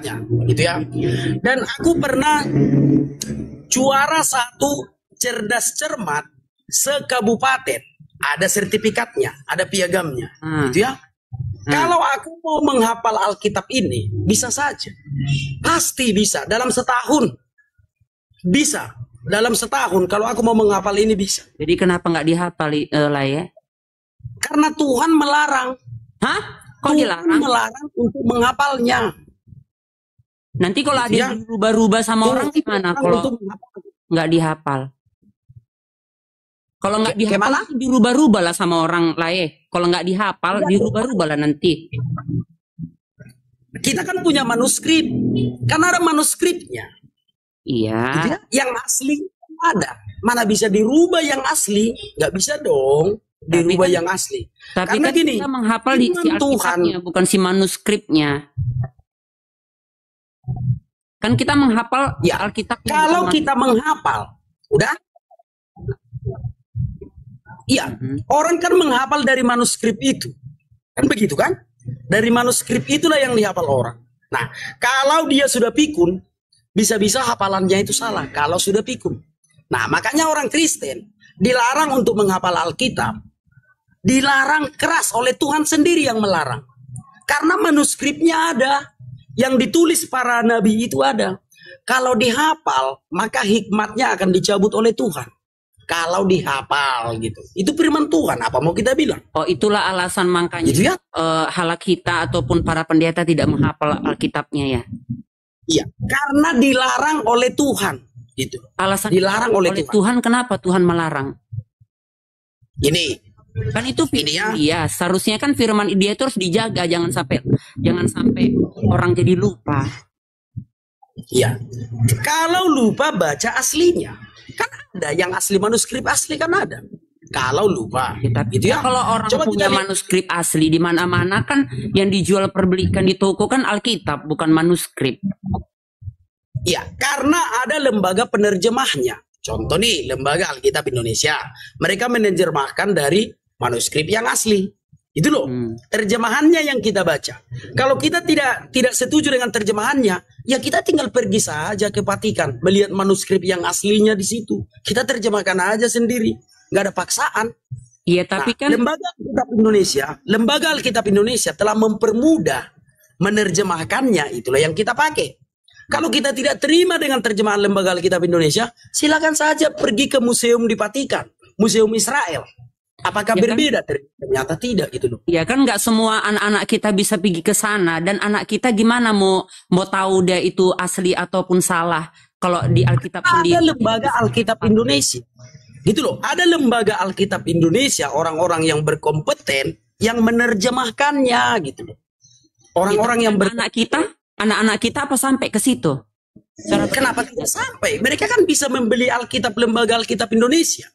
banyak, gitu ya. Dan aku pernah juara satu cerdas cermat sekabupaten, ada sertifikatnya, ada piagamnya, gitu ya. Kalau aku mau menghafal Alkitab ini, bisa saja, pasti bisa dalam setahun, bisa dalam setahun. Kalau aku mau menghafal ini bisa. Jadi kenapa nggak dihafal lah ya? Karena Tuhan melarang. Hah? Kok Tuhan dilarang? melarang untuk menghafalnya. Nanti kalau ada yang dirubah-rubah sama orang gimana? Kalau nggak dihafal? Kalau nggak dihafal, dirubah-rubah lah sama orang lain. Kalau nggak dihafal, dirubah-rubah lah nanti. Kita kan punya manuskrip, kan ada manuskripnya. Iya. Yang asli ada. Mana bisa dirubah yang asli? Nggak bisa dong dirubah yang asli. Tapi karena kan gini, kita menghafal di si Alkitabnya, bukan si manuskripnya. Kan kita menghafal ya, Alkitab. Kalau kita menghafal, udah. Iya, orang kan menghafal dari manuskrip itu. Kan begitu kan? Dari manuskrip itulah yang dihafal orang. Nah, kalau dia sudah pikun, bisa-bisa hafalannya itu salah kalau sudah pikun. Nah, makanya orang Kristen dilarang untuk menghafal Alkitab. Dilarang keras oleh Tuhan sendiri yang melarang. Karena manuskripnya ada. Yang ditulis para nabi itu ada. Kalau dihafal, maka hikmatnya akan dicabut oleh Tuhan. Kalau dihafal gitu. Itu firman Tuhan, apa mau kita bilang? Oh, itulah alasan makanya gitu ya? Halak kita ataupun para pendeta tidak menghafal Alkitabnya ya. Iya, karena dilarang oleh Tuhan gitu. Alasan dilarang oleh Tuhan. Kenapa Tuhan melarang? Ini kan itu dia seharusnya kan firman dia itu harus dijaga, jangan sampai orang jadi lupa. Iya. Kalau lupa baca aslinya. Kan ada yang asli manuskrip asli kan ada. Kalau lupa, gitu ya. Kalau orang punya manuskrip asli di mana-mana kan yang dijual perbelikan di toko kan Alkitab bukan manuskrip. Iya, karena ada lembaga penerjemahnya. Contoh nih, Lembaga Alkitab Indonesia. Mereka menerjemahkan dari manuskrip yang asli. Itu loh, terjemahannya yang kita baca. Kalau kita tidak setuju dengan terjemahannya, ya kita tinggal pergi saja ke Vatikan, melihat manuskrip yang aslinya di situ. Kita terjemahkan aja sendiri, nggak ada paksaan. Iya, tapi kan Lembaga Alkitab Indonesia telah mempermudah menerjemahkannya. Itulah yang kita pakai. Kalau kita tidak terima dengan terjemahan Lembaga Alkitab Indonesia, silakan saja pergi ke museum di Vatikan, Museum Israel. Apakah ya berbeda? Kan? Ternyata tidak gitu loh. Ya kan nggak semua anak-anak kita bisa pergi ke sana, dan anak kita gimana mau tahu dia itu asli ataupun salah kalau di Alkitab sendiri. Ada Lembaga Alkitab Indonesia. Gitu loh. Ada Lembaga Alkitab Indonesia, orang-orang yang berkompeten yang menerjemahkannya gitu loh. Orang-orang yang anak-anak kita apa sampai ke situ? Kenapa tidak sampai? Mereka kan bisa membeli Alkitab Lembaga Alkitab Indonesia.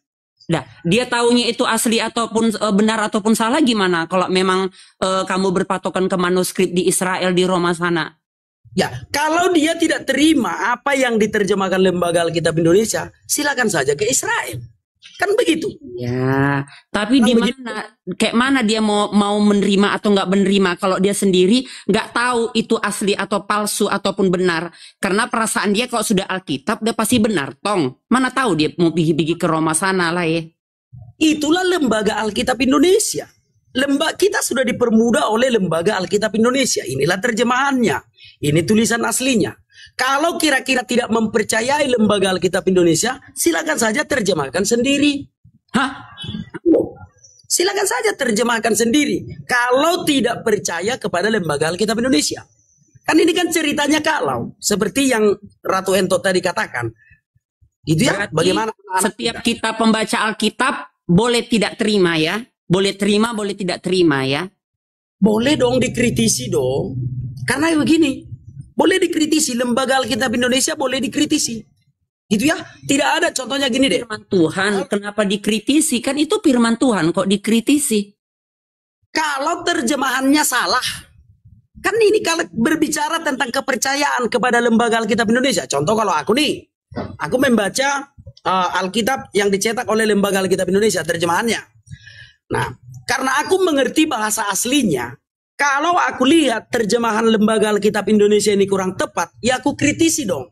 Nah, dia taunya itu asli ataupun benar ataupun salah gimana kalau memang kamu berpatokan ke manuskrip di Israel di Roma sana? Ya, kalau dia tidak terima apa yang diterjemahkan Lembaga Alkitab Indonesia, silakan saja ke Israel. Kan begitu. Ya, tapi di mana, kayak mana dia mau menerima atau nggak menerima kalau dia sendiri nggak tahu itu asli atau palsu ataupun benar. Karena perasaan dia kalau sudah Alkitab dia pasti benar, tong. Mana tahu dia mau pergi ke Roma sana lah ya. Itulah Lembaga Alkitab Indonesia. Kita sudah dipermudah oleh Lembaga Alkitab Indonesia. Inilah terjemahannya. Ini tulisan aslinya. Kalau kira-kira tidak mempercayai Lembaga Alkitab Indonesia, silakan saja terjemahkan sendiri. Hah? Silakan saja terjemahkan sendiri. Kalau tidak percaya kepada Lembaga Alkitab Indonesia. Kan ini kan ceritanya kalau. Seperti yang Ratu Ento tadi katakan. Gitu ya? Berarti bagaimana setiap kita pembaca Alkitab boleh tidak terima ya? Boleh terima, boleh tidak terima ya? Boleh dong dikritisi dong. Karena begini. Boleh dikritisi, Lembaga Alkitab Indonesia boleh dikritisi. Gitu ya? Tidak ada contohnya gini deh. Firman Tuhan, kenapa dikritisi? Kan itu firman Tuhan kok dikritisi. Kalau terjemahannya salah. Kan ini kalau berbicara tentang kepercayaan kepada Lembaga Alkitab Indonesia. Contoh kalau aku nih, aku membaca Alkitab yang dicetak oleh Lembaga Alkitab Indonesia, terjemahannya. Nah, karena aku mengerti bahasa aslinya, Kalau aku lihat terjemahan Lembaga Alkitab Indonesia ini kurang tepat, ya aku kritisi dong.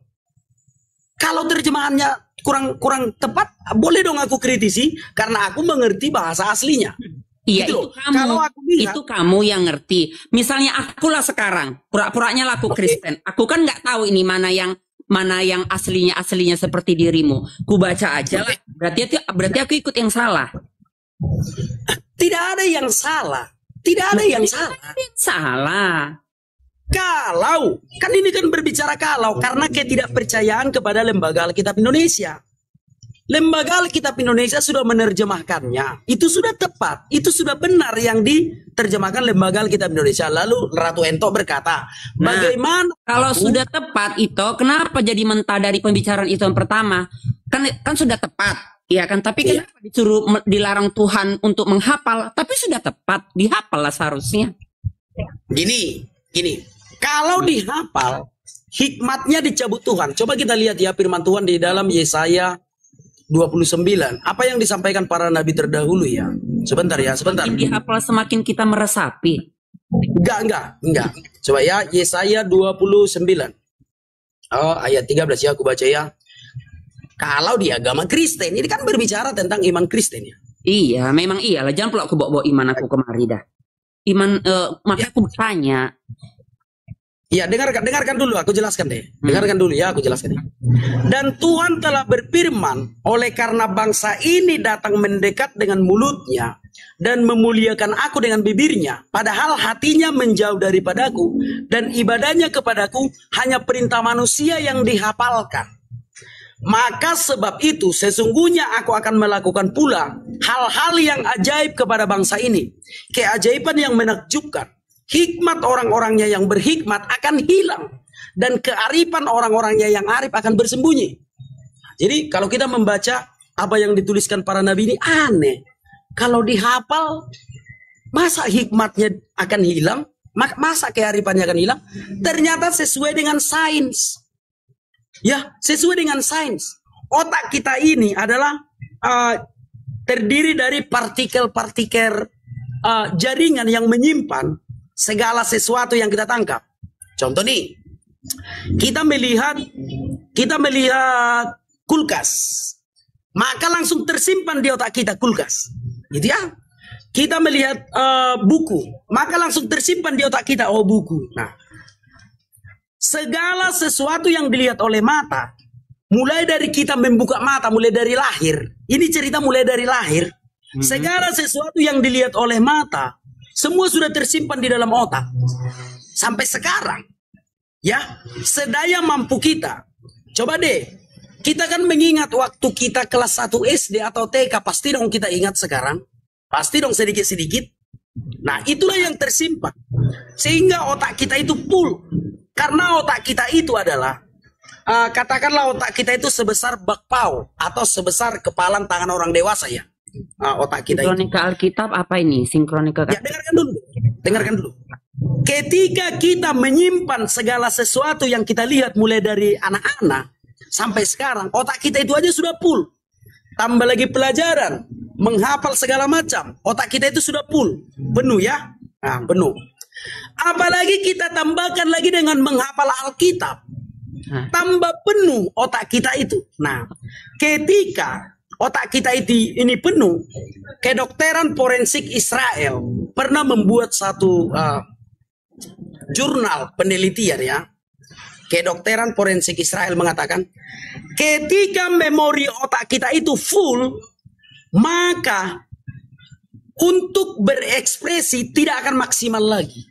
Kalau terjemahannya kurang tepat, boleh dong aku kritisi karena aku mengerti bahasa aslinya. Iya, Gitu itu loh. kamu. Kalau aku lihat, Itu kamu yang ngerti. Misalnya akulah sekarang, pura-puranya laku Kristen. Aku kan nggak tahu ini mana yang aslinya seperti dirimu. Ku baca aja lah. Berarti aku ikut yang salah. tidak ada yang salah. Tidak ada yang salah. Salah. Kalau, kan ini kan berbicara kalau, karena ketidakpercayaan kepada Lembaga Alkitab Indonesia. Lembaga Alkitab Indonesia sudah menerjemahkannya. Itu sudah tepat. Itu sudah benar yang diterjemahkan Lembaga Alkitab Indonesia. Lalu Ratu Ento berkata, bagaimana Kalau sudah tepat itu, kenapa jadi mentah dari pembicaraan itu yang pertama? Kan sudah tepat. Iya kan, tapi kenapa disuruh dilarang Tuhan untuk menghafal? Tapi sudah tepat, dihafal lah seharusnya. Gini. Kalau dihafal, hikmatnya dicabut Tuhan. Coba kita lihat ya firman Tuhan di dalam Yesaya 29. Apa yang disampaikan para nabi terdahulu ya? Sebentar. Semakin dihafal semakin kita meresapi. Enggak. Coba ya, Yesaya 29. Oh, ayat 13 ya, aku baca ya. Kalau di agama Kristen, ini kan berbicara tentang iman Kristen ya. Iya, memang iyalah. Jangan pula aku bawa iman aku kemari dah. Makanya aku bertanya. Ya, dengarkan dulu, aku jelaskan deh. Dengarkan dulu ya, aku jelaskan deh. Dan Tuhan telah berfirman, oleh karena bangsa ini datang mendekat dengan mulutnya dan memuliakan aku dengan bibirnya, padahal hatinya menjauh daripadaku dan ibadahnya kepadaku hanya perintah manusia yang dihafalkan. Maka sebab itu sesungguhnya aku akan melakukan pula hal-hal yang ajaib kepada bangsa ini, keajaiban yang menakjubkan. Hikmat orang-orangnya yang berhikmat akan hilang, dan kearifan orang-orangnya yang arif akan bersembunyi. Jadi kalau kita membaca apa yang dituliskan para nabi ini aneh. Kalau dihafal, masa hikmatnya akan hilang? Masa kearifannya akan hilang? Ternyata sesuai dengan sains. Ya, sesuai dengan sains. Otak kita ini adalah terdiri dari partikel-partikel jaringan yang menyimpan segala sesuatu yang kita tangkap. Contoh nih, kita melihat kulkas, maka langsung tersimpan di otak kita kulkas, gitu ya. Kita melihat buku, maka langsung tersimpan di otak kita, oh buku. Nah, segala sesuatu yang dilihat oleh mata, mulai dari kita membuka mata, mulai dari lahir. Ini cerita mulai dari lahir. Segala sesuatu yang dilihat oleh mata, semua sudah tersimpan di dalam otak. Sampai sekarang. Ya, sedaya mampu kita. Coba deh, kita kan mengingat waktu kita kelas 1 SD atau TK, pasti dong kita ingat sekarang. Pasti dong sedikit-sedikit. Nah, itulah yang tersimpan. Sehingga otak kita itu full. Karena otak kita itu adalah, katakanlah otak kita itu sebesar bakpao atau sebesar kepalan tangan orang dewasa ya. Otak kita Sinkronika Alkitab apa ini? Sinkronika. Ya, dengarkan dulu. Ketika kita menyimpan segala sesuatu yang kita lihat mulai dari anak-anak sampai sekarang, otak kita itu aja sudah full. Tambah lagi pelajaran, menghafal segala macam, otak kita itu sudah full, penuh ya, penuh. Apalagi kita tambahkan lagi dengan menghafal Alkitab, tambah penuh otak kita itu. Nah, ketika otak kita ini penuh, kedokteran forensik Israel pernah membuat satu jurnal penelitian ya. Kedokteran forensik Israel mengatakan, ketika memori otak kita itu full, maka untuk berekspresi tidak akan maksimal lagi.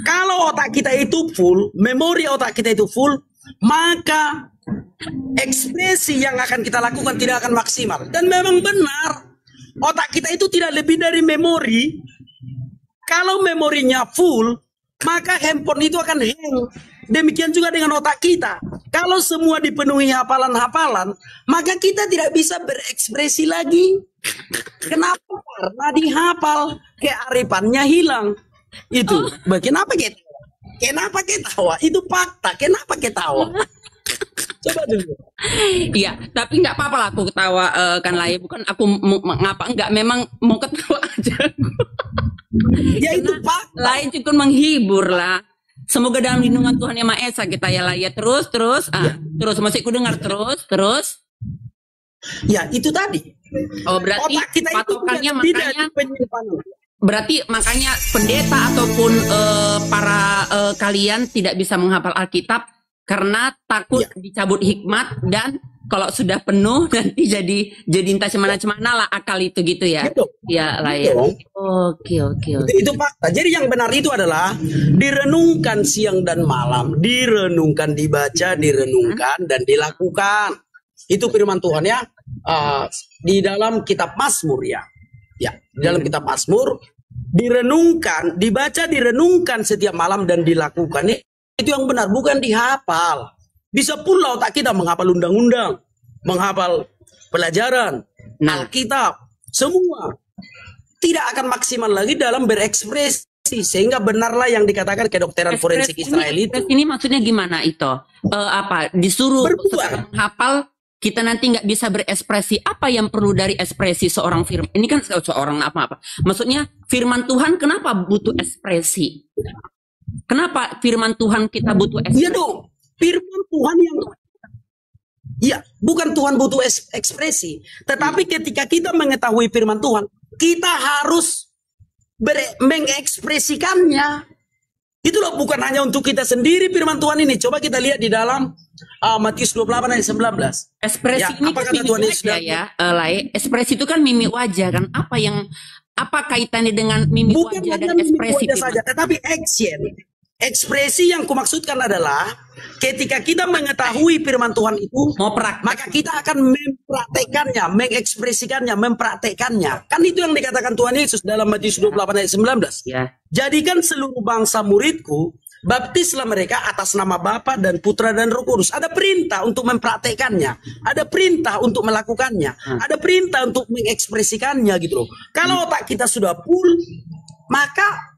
Kalau otak kita itu full, memori otak kita itu full, maka ekspresi yang akan kita lakukan tidak akan maksimal. Dan memang benar, otak kita itu tidak lebih dari memori. Kalau memorinya full, maka handphone itu akan hang. Demikian juga dengan otak kita. Kalau semua dipenuhi hafalan-hafalan, maka kita tidak bisa berekspresi lagi. Kenapa? Karena dihafal, kearifannya hilang. Itu. Kenapa kita tawa? Itu fakta. Kenapa kita tawa? Coba dulu. Iya, tapi nggak apa-apa lah aku ketawa kan lah ya. Bukan aku ngapa enggak, memang mau ketawa aja. Ya itu Pak. Lain cukup menghibur lah. Semoga dalam lindungan Tuhan Yang Maha Esa kita ya lah ya. Terus terus masih ku dengar terus. Ya itu tadi. Oh berarti Otak kita itu patokannya tidak makanya penyimpanan. berarti makanya pendeta ataupun para kalian tidak bisa menghafal Alkitab karena takut dicabut hikmat, dan kalau sudah penuh nanti jadi entah cemana-cemana lah akal itu gitu ya. Gitu. Ya lah ya. Oke. Itu fakta. Jadi yang benar itu adalah direnungkan siang dan malam, direnungkan, dibaca, direnungkan dan dilakukan. Itu firman Tuhan ya. Di dalam kitab Mazmur ya. Ya, di dalam kitab Mazmur direnungkan, dibaca, direnungkan setiap malam dan dilakukan. Itu yang benar, bukan dihafal. Bisa pula otak kita menghafal undang-undang, menghafal pelajaran, Alkitab, semua. Tidak akan maksimal lagi dalam berekspresi, sehingga benarlah yang dikatakan kedokteran forensik Israel itu. Ini maksudnya gimana itu? Disuruh menghafal, kita nanti nggak bisa berekspresi. Apa yang perlu dari ekspresi seorang firman? Ini kan seorang apa-apa. Maksudnya firman Tuhan kenapa butuh ekspresi? Kenapa firman Tuhan kita butuh ekspresi? Iya dong, firman Tuhan yang... Iya, bukan Tuhan butuh ekspresi. Tetapi ketika kita mengetahui firman Tuhan, kita harus mengekspresikannya. Itu loh, bukan hanya untuk kita sendiri firman Tuhan ini. Coba kita lihat di dalam Matius 28 ayat 19. Ekspresi ya, ini kan mimik wajah ya, Lai. Ekspresi itu kan mimik wajah kan. Apa kaitannya dengan mimik wajah dan ekspresi? Bukan saja, tetapi action. Ekspresi yang kumaksudkan adalah ketika kita mengetahui firman Tuhan itu, maka kita akan mempraktekannya, mengekspresikannya, mempraktekannya. Kan itu yang dikatakan Tuhan Yesus dalam Matius 28 ayat 19. Ya. Jadikan seluruh bangsa muridku, baptislah mereka atas nama Bapa dan Putra dan Roh Kudus. Ada perintah untuk mempraktekannya, ada perintah untuk melakukannya, ada perintah untuk mengekspresikannya gitu loh. Kalau otak kita sudah full, maka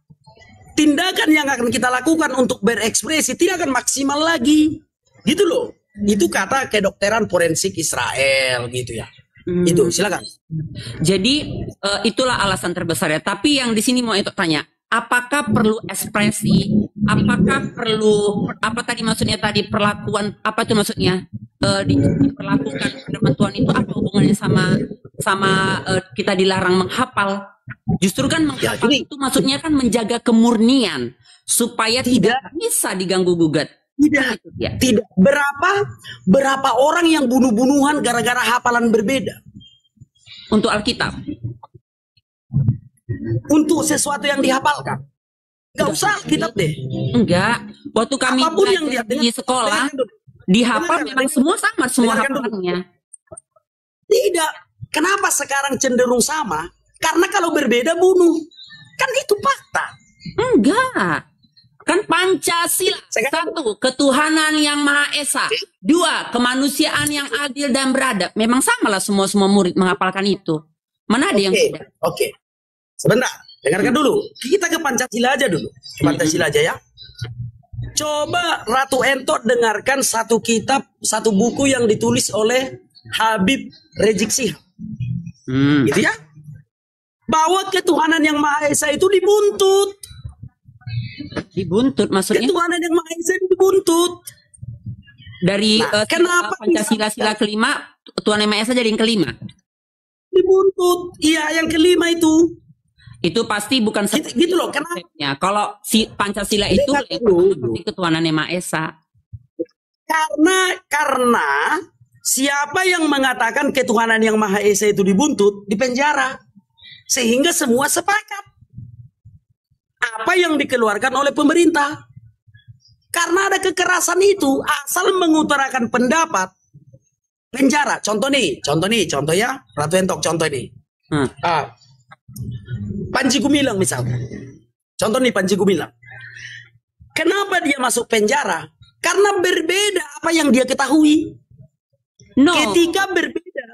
tindakan yang akan kita lakukan untuk berekspresi tidak akan maksimal lagi. Gitu loh. Itu kata kedokteran forensik Israel gitu ya. Itu silakan. Jadi itulah alasan terbesar ya. Tapi yang di sini mau itu tanya, apakah perlu ekspresi? Apakah perlu apa tadi maksudnya tadi perlakuan, apa itu maksudnya? Diperlakukan firman Tuhan itu apa hubungannya sama kita dilarang menghafal? Justru kan menghafal itu maksudnya kan menjaga kemurnian supaya tidak bisa diganggu gugat. Tidak. Berapa orang yang bunuh-bunuhan gara-gara hafalan berbeda? Untuk Alkitab. Untuk sesuatu yang dihafalkan. Gak usah Alkitab deh. Enggak. Waktu kami apapun yang di sekolah dihafal memang semua sama, semua hafalannya. Tidak. Kenapa sekarang cenderung sama? Karena kalau berbeda bunuh. Kan itu fakta. Enggak. Kan Pancasila. Satu, ketuhanan yang Maha Esa. Dua, kemanusiaan yang adil dan beradab. Memang samalah semua murid menghafalkan itu. Mana ada yang tidak? Oke. Sebentar. Dengarkan dulu. Kita ke Pancasila aja dulu. Ke Pancasila aja ya. Coba Ratu Entot dengarkan satu kitab, satu buku yang ditulis oleh Habib Rizik Syihab. Gitu ya. Bahwa ketuhanan yang Maha Esa itu dibuntut. Dibuntut maksudnya? Ketuhanan yang Maha Esa itu dibuntut. Dari kenapa Pancasila kelima, Tuhan Yang Maha Esa jadi yang kelima? Dibuntut. Iya, yang kelima itu. Itu pasti bukan gitu loh, kenapa? Kalau si Pancasila itu pasti ketuhanan yang Maha Esa. Karena siapa yang mengatakan ketuhanan yang Maha Esa itu dibuntut, dipenjara. Sehingga semua sepakat. Apa yang dikeluarkan oleh pemerintah. Karena ada kekerasan itu, asal mengutarakan pendapat, penjara. Contoh ya, Ratu Entok, contoh nih. Panji Gumilang misalnya. Contoh nih Panji Gumilang. Kenapa dia masuk penjara? Karena berbeda apa yang dia ketahui. Ketika berbeda.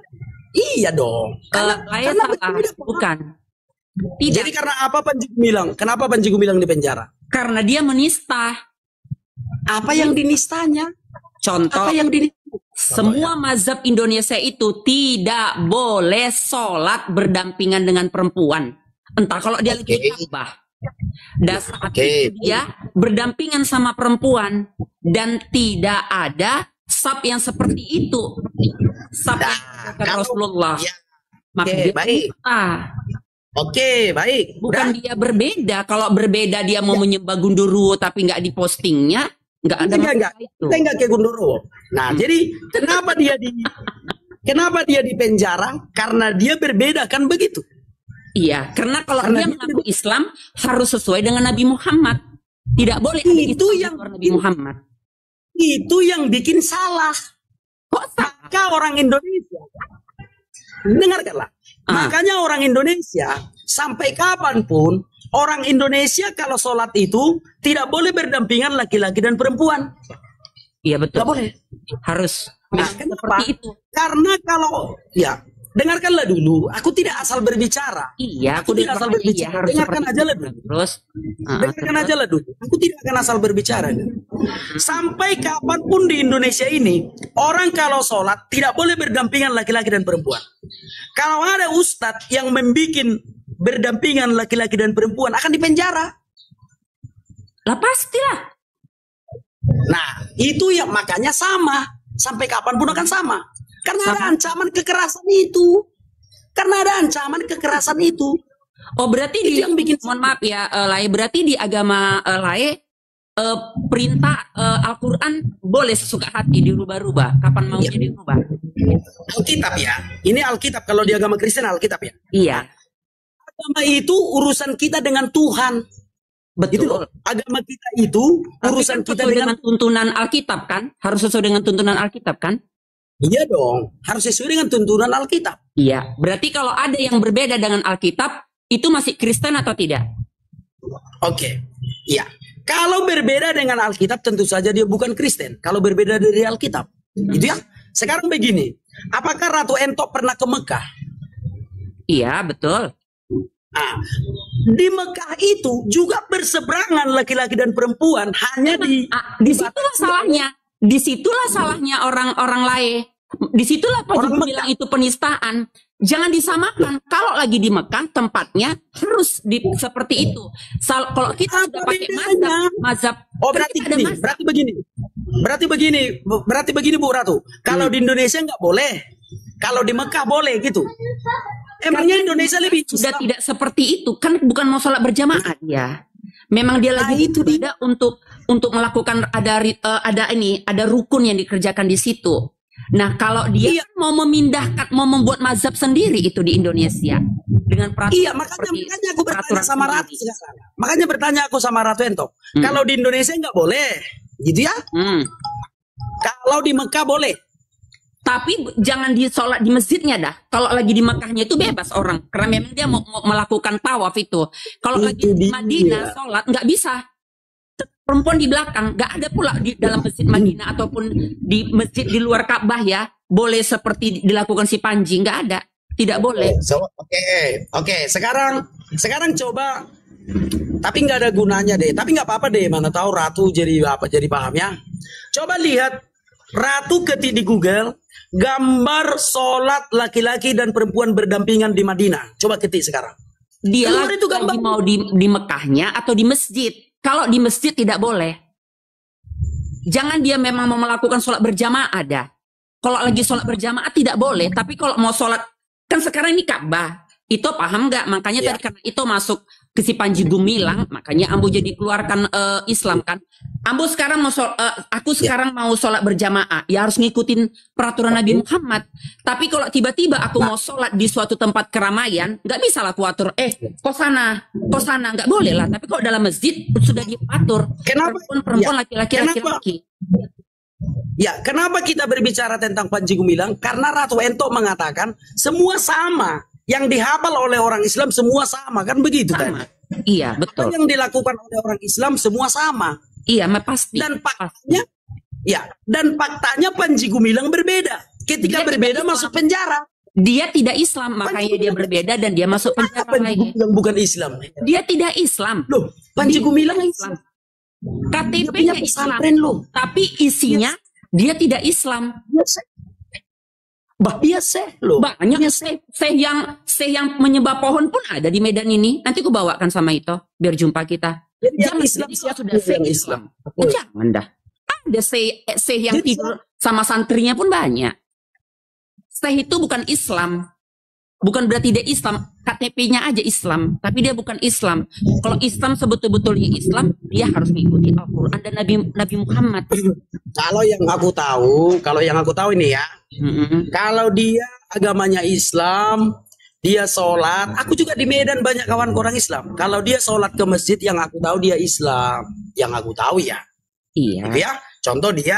Iya dong. Karena berbeda, bukan. Tidak. Jadi karena apa Panji Gumilang? Kenapa Panji Gumilang di penjara? Karena dia menista. Apa yang dinistanya? Contoh. Apa yang dinista? Semua mazhab Indonesia itu tidak boleh sholat berdampingan dengan perempuan. Entah kalau dia lagi khutbah. Dan saat itu dia berdampingan sama perempuan. Dan tidak ada sab yang seperti itu. Sab yang Rasulullah. Maka dia baik. Baik. Bukan dia berbeda. Kalau berbeda dia mau menyembah gundurwo tapi nggak di postingnya, nggak ada masalah itu. Kita nggak kayak gundurwo. Nah, jadi kenapa dia di penjara? Karena dia berbeda, kan begitu? Iya, karena kalau dia mengaku Islam harus sesuai dengan Nabi Muhammad. Tidak boleh itu yang Nabi Muhammad. Itu yang bikin salah. Kok maka orang Indonesia, dengarkanlah. Makanya orang Indonesia sampai kapanpun orang Indonesia kalau sholat itu tidak boleh berdampingan laki-laki dan perempuan. Iya betul. Tidak boleh. Harus. Seperti itu. Karena kalau dengarkanlah dulu. Aku tidak asal berbicara. Iya, aku tidak asal berbicara. Dengarkan aja lah dulu. Terus. Dengarkan aja lah dulu. Aku tidak akan asal berbicara. Sampai kapanpun di Indonesia ini orang kalau sholat tidak boleh berdampingan laki-laki dan perempuan. Kalau ada ustadz yang membuat berdampingan laki-laki dan perempuan akan dipenjara. Lah pastilah. Nah, itu yang makanya sama. Sampai kapanpun akan sama. Karena ada ancaman kekerasan itu. Oh, berarti itu yang bikin mohon maaf ya, Lae, berarti di agama Lae perintah Al-Qur'an boleh sesuka hati dirubah-rubah kapan mau jadi dirubah. Alkitab ya. Ini Alkitab, kalau di agama Kristen Alkitab ya. Iya. Agama itu urusan kita dengan Tuhan. Betul. Gitu, agama kita itu urusan kita dengan tuntunan Alkitab kan? Harus sesuai dengan tuntunan Alkitab kan? Iya dong, harus sesuai dengan tuntunan Alkitab. Iya, berarti kalau ada yang berbeda dengan Alkitab, itu masih Kristen atau tidak? Oke, iya. Kalau berbeda dengan Alkitab, tentu saja dia bukan Kristen. Kalau berbeda dari Alkitab, itu ya. Sekarang begini, apakah Ratu Entok pernah ke Mekah? Iya, betul. Nah, di Mekah itu juga berseberangan laki-laki dan perempuan, hanya disitulah salahnya. Disitulah salahnya orang-orang lain. Disitulah Panji bilang itu penistaan. Jangan disamakan. Kalau lagi di Mekah tempatnya harus seperti itu. Kalau kita sudah pakai mazhab. Oh, berarti begini Bu Ratu. Kalau di Indonesia nggak boleh. Kalau di Mekah boleh gitu. Emangnya Indonesia lebih sudah tidak seperti itu. Kan bukan mau sholat berjamaah ya. Memang dia lagi itu tidak untuk melakukan ada rukun yang dikerjakan di situ. Nah, kalau dia mau memindahkan, mau membuat mazhab sendiri itu di Indonesia dengan peraturan. Iya, makanya aku bertanya sama Ratu sekarang. Makanya bertanya aku sama Ratu Entok. Kalau di Indonesia nggak boleh, gitu ya? Kalau di Mekah boleh. Tapi jangan sholat di masjidnya dah. Kalau lagi di Mekahnya itu bebas orang. Karena memang dia mau melakukan tawaf itu. Kalau lagi di Madinah sholat nggak bisa. Perempuan di belakang. Nggak ada pula di dalam masjid Madinah ataupun di masjid di luar Ka'bah ya. Boleh seperti dilakukan si Panji. Nggak ada. Tidak boleh. Oke. Sekarang coba. Tapi nggak ada gunanya deh. Tapi nggak apa-apa deh. Mana tahu Ratu jadi paham ya. Coba lihat. Ratu ketik di Google gambar sholat laki-laki dan perempuan berdampingan di Madinah. Coba ketik sekarang. Dia lagi mau di Mekahnya atau di masjid. Kalau di masjid tidak boleh. Jangan dia memang mau melakukan sholat berjamaah ada. Kalau lagi sholat berjamaah tidak boleh. Tapi kalau mau sholat, kan sekarang ini Ka'bah. Itu paham nggak? Makanya tadi karena itu masuk ke si Panji Gumilang, makanya Ambo jadi keluarkan Islam kan. Ambo sekarang aku sekarang mau sholat berjamaah, ya harus ngikutin peraturan Nabi Muhammad. Tapi kalau tiba-tiba aku mau sholat di suatu tempat keramaian, nggak bisa lah aku atur. Kok sana, nggak boleh lah. Tapi kalau dalam masjid sudah diatur. Kenapa? Perempuan, laki-laki. Ya, kenapa kita berbicara tentang Panji Gumilang? Karena Ratu Entok mengatakan semua sama. Yang dihafal oleh orang Islam semua sama, kan begitu kan? Iya, betul. Yang dilakukan oleh orang Islam semua sama. Iya, pasti. Dan faktanya Panji Gumilang berbeda. Ketika berbeda masuk penjara. Dia tidak Islam, makanya dia berbeda dan dia masuk penjara. Panji Gumilang bukan Islam. Dia tidak Islam. Loh, Panji Gumilang Islam. KTP-nya Islam. Tapi isinya dia tidak Islam. Dia seh loh. Banyak seh yang menyembah pohon pun ada di Medan ini. Nanti aku bawakan sama itu biar jumpa kita. Jadi yang Jangan Islam jadi siapa sudah seh yang Islam. Islam? Jangan dah. Ada seh yang Jadi tidur sama santrinya pun banyak. Seh itu bukan Islam. Bukan berarti dia Islam, KTP-nya aja Islam, tapi dia bukan Islam. Kalau Islam sebetul-betulnya Islam, dia harus mengikuti Al-Quran dan Nabi Muhammad. Kalau yang aku tahu ini ya, kalau dia agamanya Islam, dia sholat. Aku juga di Medan banyak kawan orang Islam. Kalau dia sholat ke masjid, yang aku tahu dia Islam, yang aku tahu ya. Iya. Gitu ya. Contoh dia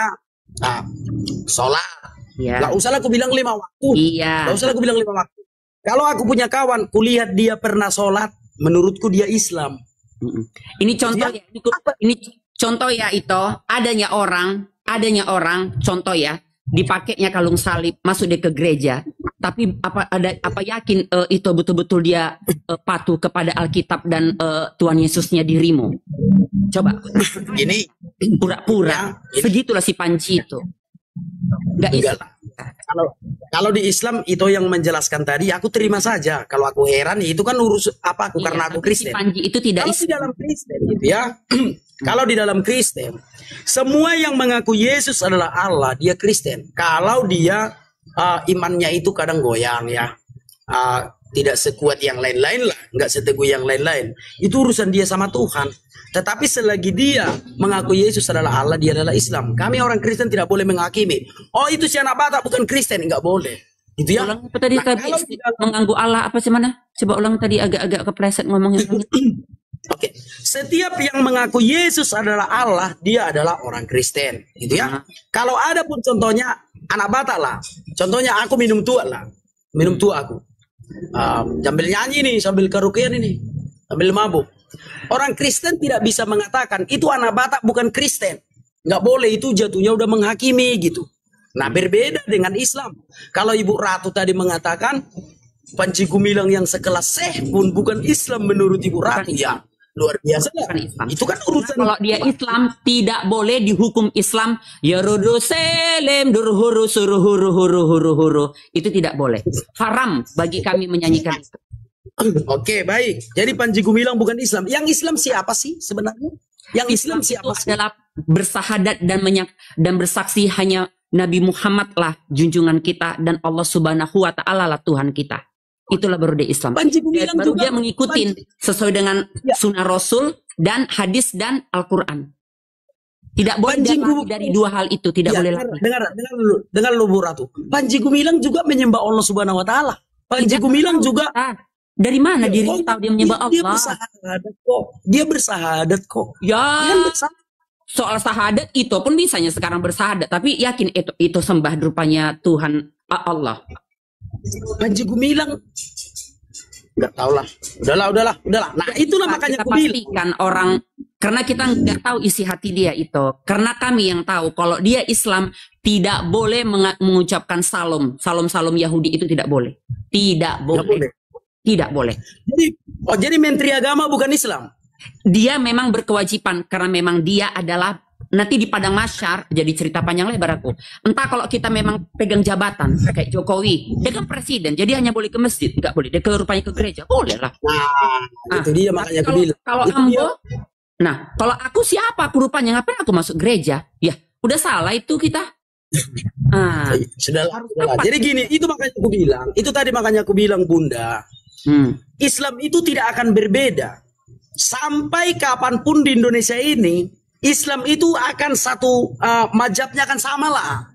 sholat. Iya. Gak usah aku bilang 5 waktu. Iya. Gak usah aku bilang 5 waktu. Kalau aku punya kawan, kulihat dia pernah sholat, menurutku dia Islam. Ini contoh ya, ini contoh ya itu adanya orang, contoh ya, dipakainya kalung salib, masuk dia ke gereja, tapi apa yakin itu betul-betul dia patuh kepada Alkitab dan Tuhan Yesusnya dirimu? Coba. Ini pura-pura, segitulah si Panji itu. Enggak. Kalau di Islam itu yang menjelaskan tadi, aku terima saja. Kalau aku heran, itu kan urus apa aku karena aku Kristen. Si Panji itu tidak kalau di dalam Kristen gitu ya. Kalau di dalam Kristen, semua yang mengaku Yesus adalah Allah, dia Kristen. Kalau dia imannya itu kadang goyang ya. Tidak sekuat yang lain-lain lah, nggak seteguh yang lain-lain. Itu urusan dia sama Tuhan. Tetapi selagi dia mengaku Yesus adalah Allah, dia adalah Islam. Kami orang Kristen tidak boleh menghakimi. Oh itu si anak Batak bukan Kristen, nggak boleh. Itu ya. Ulang apa tadi mengganggu Allah apa sih mana? Coba ulang tadi agak kepleset ngomongnya. Oke. Setiap yang mengaku Yesus adalah Allah, dia adalah orang Kristen, gitu ya. Kalau ada pun contohnya anak Batak lah. Contohnya aku minum tua lah. Minum tua aku. Sambil nyanyi nih, sambil karaokean ini, sambil mabuk. Orang Kristen tidak bisa mengatakan itu anak Batak bukan Kristen, nggak boleh, itu jatuhnya udah menghakimi gitu. Nah berbeda dengan Islam. Kalau Ibu Ratu tadi mengatakan Panji Gumilang yang sekelas seh pun bukan Islam menurut Ibu Ratu, ya luar biasa lah. Itu kan urusan. Kalau dia Islam tidak boleh dihukum Islam. Ya rodo selem durhuru suruhuru huru huru huru. Itu tidak boleh. Haram bagi kami menyanyikan itu. Oke, baik. Jadi Panji Gumilang bukan Islam. Yang Islam siapa sih sebenarnya? Yang Islam siapa sih? Adalah bersahadat dan bersaksi hanya Nabi Muhammad lah junjungan kita dan Allah Subhanahu wa taala lah Tuhan kita. Itulah baru dia Islam. Panji Gumilang baru juga dia mengikuti sesuai dengan sunnah Rasul dan hadis dan Al-Quran. Tidak boleh dari dua hal itu, tidak boleh lagi. Dengar dulu Bu Ratu. Panji Gumilang juga menyembah Allah Subhanahu wa taala. Panji Gumilang juga dari mana diri tahu dia menyembah Allah? Dia bersahadat kok. Ya. Soal sahadat itu pun bisanya sekarang bersahadat, tapi yakin itu sembah rupanya Tuhan Allah. Panji Gumilang nggak tahu lah. Udahlah. Nah itulah makanya aku bilang orang, karena kita nggak tahu isi hati dia itu. Karena kami yang tahu kalau dia Islam tidak boleh mengucapkan salam Yahudi itu tidak boleh. Tidak boleh. Jadi Menteri Agama bukan Islam. Dia memang berkewajiban karena memang dia adalah nanti di padang mahsyar, jadi cerita panjang lebar aku. Entah kalau kita memang pegang jabatan kayak Jokowi, dia kan presiden, jadi hanya boleh ke masjid, nggak boleh dia rupanya ke gereja, boleh lah. Nah, itu dia makanya aku bilang. Kalau ambo, kalau aku siapa aku rupanya, ngapain aku masuk gereja? Ya, udah salah itu kita. Sudahlah. Jadi gini, itu makanya aku bilang, itu tadi makanya aku bilang Bunda, Islam itu tidak akan berbeda. Sampai kapanpun di Indonesia ini, Islam itu akan satu mazhabnya akan sama lah.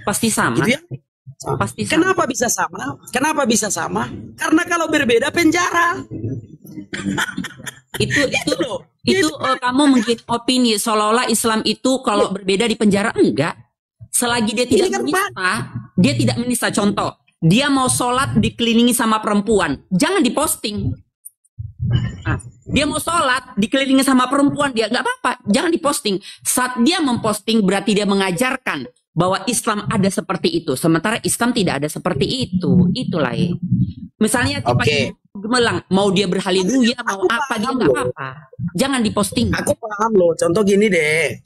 Pasti sama. Gitu ya? Pasti sama. Kenapa bisa sama? Karena kalau berbeda penjara. itu kamu mungkin opini seolah-olah Islam itu kalau berbeda di penjara, enggak. Selagi dia tidak menista, contoh, dia mau sholat dikelilingi sama perempuan, jangan diposting. Dia mau sholat dikelilingi sama perempuan, dia nggak apa-apa, jangan diposting. Saat dia memposting berarti dia mengajarkan bahwa Islam ada seperti itu, sementara Islam tidak ada seperti itu. Itulah ya. Misalnya gemelang, mau dia berhaleluya, mau apa, dia nggak apa-apa, jangan diposting. Aku paham loh. Contoh gini deh.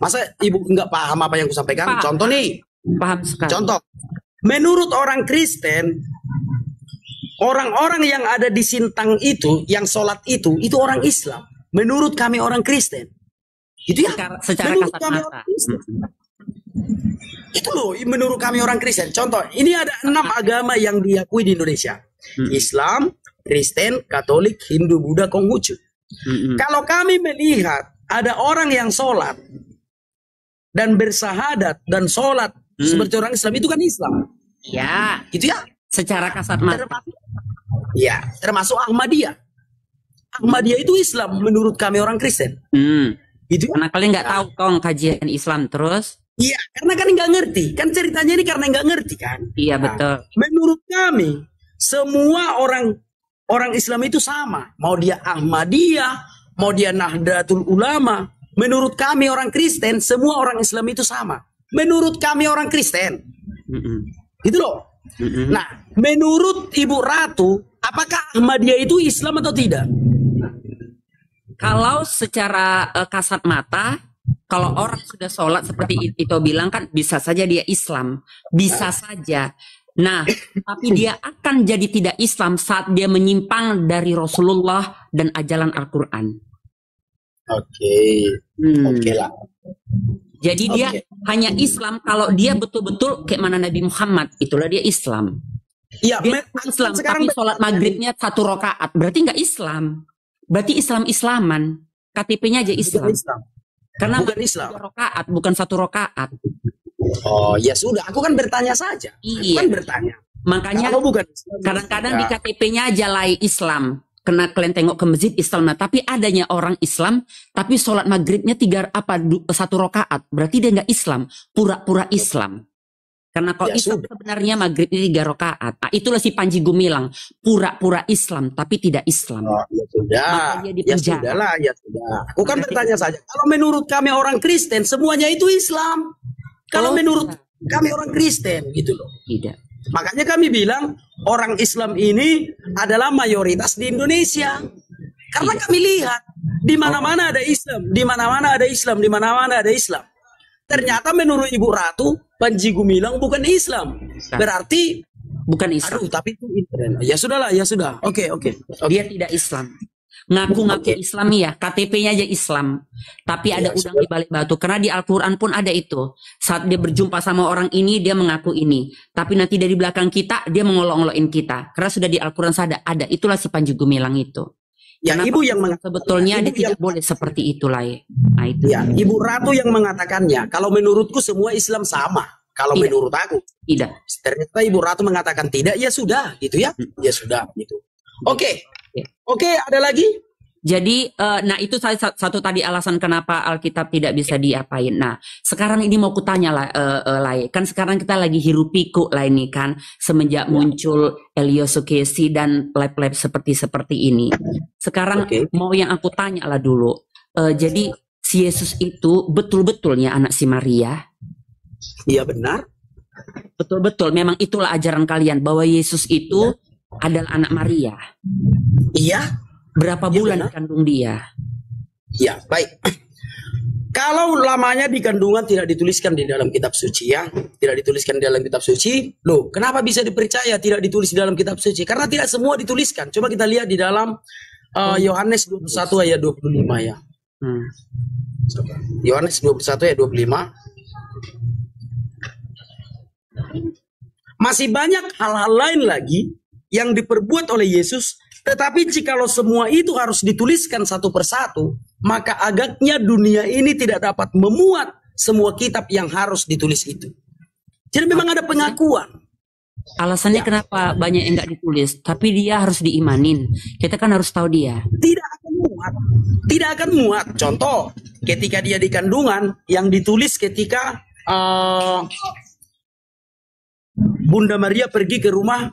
Masa ibu nggak paham apa yang aku sampaikan? Contoh nih. Paham sekali. Contoh. menurut orang Kristen, orang-orang yang ada di Sintang itu, yang sholat itu orang Islam. Menurut kami orang Kristen. Itu ya. Secara kasat mata. Itu loh, menurut kami orang Kristen. Contoh, ini ada 6 agama yang diakui di Indonesia. Islam, Kristen, Katolik, Hindu, Buddha, Konghucu. Kalau kami melihat ada orang yang sholat dan bersahadat dan sholat seperti orang Islam, itu kan Islam. Ya. Gitu ya. Secara kasat mata. Termasuk Ahmadiyah. Ahmadiyah itu Islam menurut kami orang Kristen. Gitu. Karena kalian nggak tahu Kong kajian Islam terus. Iya, karena kan nggak ngerti. Kan ceritanya ini karena nggak ngerti kan. Iya betul. Menurut kami semua orang Islam itu sama. Mau dia Ahmadiyah, mau dia Nahdlatul Ulama. Menurut kami orang Kristen semua orang Islam itu sama. Menurut kami orang Kristen. Gitu loh. Nah, menurut Ibu Ratu, apakah Ahmadiyah itu Islam atau tidak? Kalau secara kasat mata, kalau orang sudah sholat seperti itu bilang kan bisa saja dia Islam, bisa saja. Nah, tapi dia akan jadi tidak Islam saat dia menyimpang dari Rasulullah dan ajaran Al-Quran. Oke lah. Jadi dia hanya Islam kalau dia betul-betul kayak mana Nabi Muhammad, itulah dia Islam. Iya, dia Islam, tapi sholat maghribnya 1 rakaat, berarti nggak Islam. Berarti Islaman, KTP-nya aja Islam. Karena bukan Islam. 2 rakaat, bukan 1 rakaat. Oh ya sudah, aku kan bertanya saja. Iya. Aku kan bertanya. Makanya kadang-kadang di KTP-nya aja lai Islam. Kena kalian tengok ke masjid Islam, nah, tapi adanya orang Islam, tapi sholat maghribnya 1 rakaat, berarti dia nggak Islam, pura-pura Islam. Karena kalau Ya Islam sudah. sebenarnya maghribnya 3 rakaat. Nah, itulah si Panji Gumilang, pura-pura Islam tapi tidak Islam. Oh, ya sudah. Maka dia Ya dipenjara. sudah lah, ya sudah. Aku kan bertanya saja. Kalau menurut kami orang Kristen semuanya itu Islam. Kalau menurut kami orang Kristen gitu loh. Tidak. Makanya kami bilang orang Islam ini adalah mayoritas di Indonesia. Karena kami lihat di mana-mana ada Islam, di mana-mana ada Islam, di mana-mana ada Islam. Ternyata menurut Ibu Ratu, Panji Gumilang bukan Islam. Berarti bukan Islam. aduh, tapi itu Israel. Ya sudahlah, ya sudah. Oke. Dia tidak Islam. Ngaku-ngaku Islam ya, KTP-nya aja Islam. Tapi ada udang di balik batu. Karena di Al-Quran pun ada itu. Saat dia berjumpa sama orang ini, dia mengaku ini. Tapi nanti dari belakang kita, dia mengolok-olokin kita. Karena sudah di Al-Quran ada. Itulah si Panji Gumilang itu. Ya, Karena Ibu yang mengatakan, sebetulnya dia tidak boleh seperti itulah ya. Nah itu. Ya, Ibu Ratu yang mengatakannya. Kalau menurutku semua Islam sama. Kalau Tidak. menurut aku. Tidak. Ternyata Ibu Ratu mengatakan tidak, ya sudah, gitu ya. Ya sudah, gitu. Oke, ada lagi? Jadi, nah itu satu tadi alasan kenapa Alkitab tidak bisa diapain. Nah, sekarang ini mau kutanya lah, Lai. Kan sekarang kita lagi hirup pikuk lah ini kan, semenjak muncul Elio Sukesi dan lab-lab seperti ini. Sekarang mau yang aku tanya lah dulu. Jadi si Yesus itu betul-betulnya anak si Maria? Iya benar. Betul-betul, memang itulah ajaran kalian bahwa Yesus itu adalah anak Maria. Iya. Berapa bulan dikandung dia? Ya, baik. Kalau lamanya di kandungan tidak dituliskan di dalam kitab suci ya, tidak dituliskan di dalam kitab suci. Loh, kenapa bisa dipercaya tidak ditulis di dalam kitab suci? Karena tidak semua dituliskan. Coba kita lihat di dalam Yohanes 21 ayat 25 ya. Yohanes 21 ayat 25. Masih banyak hal-hal lain lagi yang diperbuat oleh Yesus. Tetapi jikalau semua itu harus dituliskan satu persatu, maka agaknya dunia ini tidak dapat memuat semua kitab yang harus ditulis itu. Jadi memang ada pengakuan. Alasannya kenapa banyak yang nggak ditulis, tapi dia harus diimanin. Kita kan harus tahu dia. Tidak akan muat. Tidak akan muat. Contoh, ketika dia di kandungan, yang ditulis ketika Bunda Maria pergi ke rumah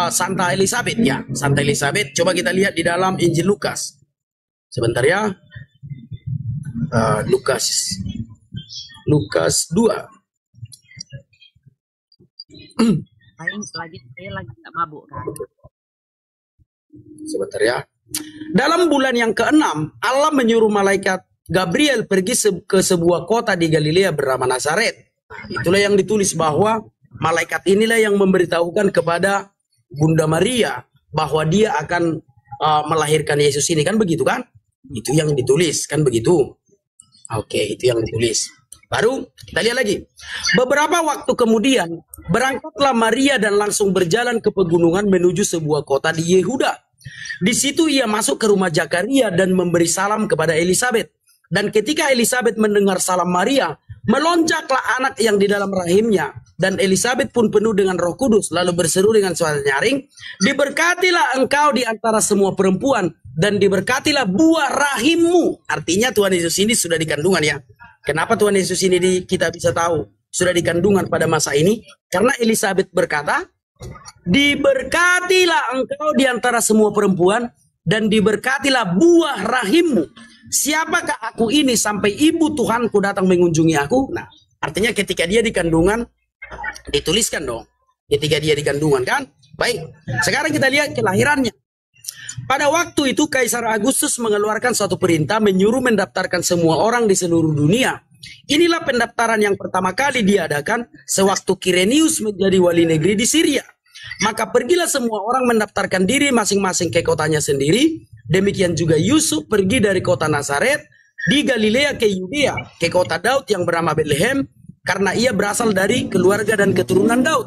Santa Elizabeth ya, Santa Elizabeth. Coba kita lihat di dalam Injil Lukas. Sebentar ya. Lukas 2. Saya lagi tak mabuk kan. Sebentar ya. Dalam bulan yang ke-6, Allah menyuruh malaikat Gabriel pergi ke sebuah kota di Galilea bernama Nazaret. Itulah yang ditulis bahwa malaikat inilah yang memberitahukan kepada Bunda Maria bahwa dia akan melahirkan Yesus ini, kan begitu kan? Itu yang ditulis, kan begitu? Oke, itu yang ditulis. Baru kita lihat lagi. Beberapa waktu kemudian berangkatlah Maria dan langsung berjalan ke pegunungan menuju sebuah kota di Yehuda. Di situ ia masuk ke rumah Zakaria dan memberi salam kepada Elisabet. Dan ketika Elisabet mendengar salam Maria, melonjaklah anak yang di dalam rahimnya. Dan Elisabet pun penuh dengan Roh Kudus, lalu berseru dengan suara nyaring, "Diberkatilah engkau di antara semua perempuan, dan diberkatilah buah rahimmu." Artinya Tuhan Yesus ini sudah dikandungan ya. Kenapa Tuhan Yesus ini kita bisa tahu sudah dikandungan pada masa ini? Karena Elisabet berkata, "Diberkatilah engkau di antara semua perempuan, dan diberkatilah buah rahimmu. Siapakah aku ini sampai ibu Tuhanku datang mengunjungi aku?" Nah, artinya ketika dia di kandungan, dituliskan dong. Ketika dia di kandungan kan? Baik, sekarang kita lihat kelahirannya. Pada waktu itu Kaisar Agustus mengeluarkan suatu perintah menyuruh mendaftarkan semua orang di seluruh dunia. Inilah pendaftaran yang pertama kali diadakan sewaktu Kirenius menjadi wali negeri di Syria. Maka pergilah semua orang mendaftarkan diri masing-masing ke kotanya sendiri. Demikian juga Yusuf pergi dari kota Nazaret di Galilea ke Yudea, ke kota Daud yang bernama Bethlehem, karena ia berasal dari keluarga dan keturunan Daud,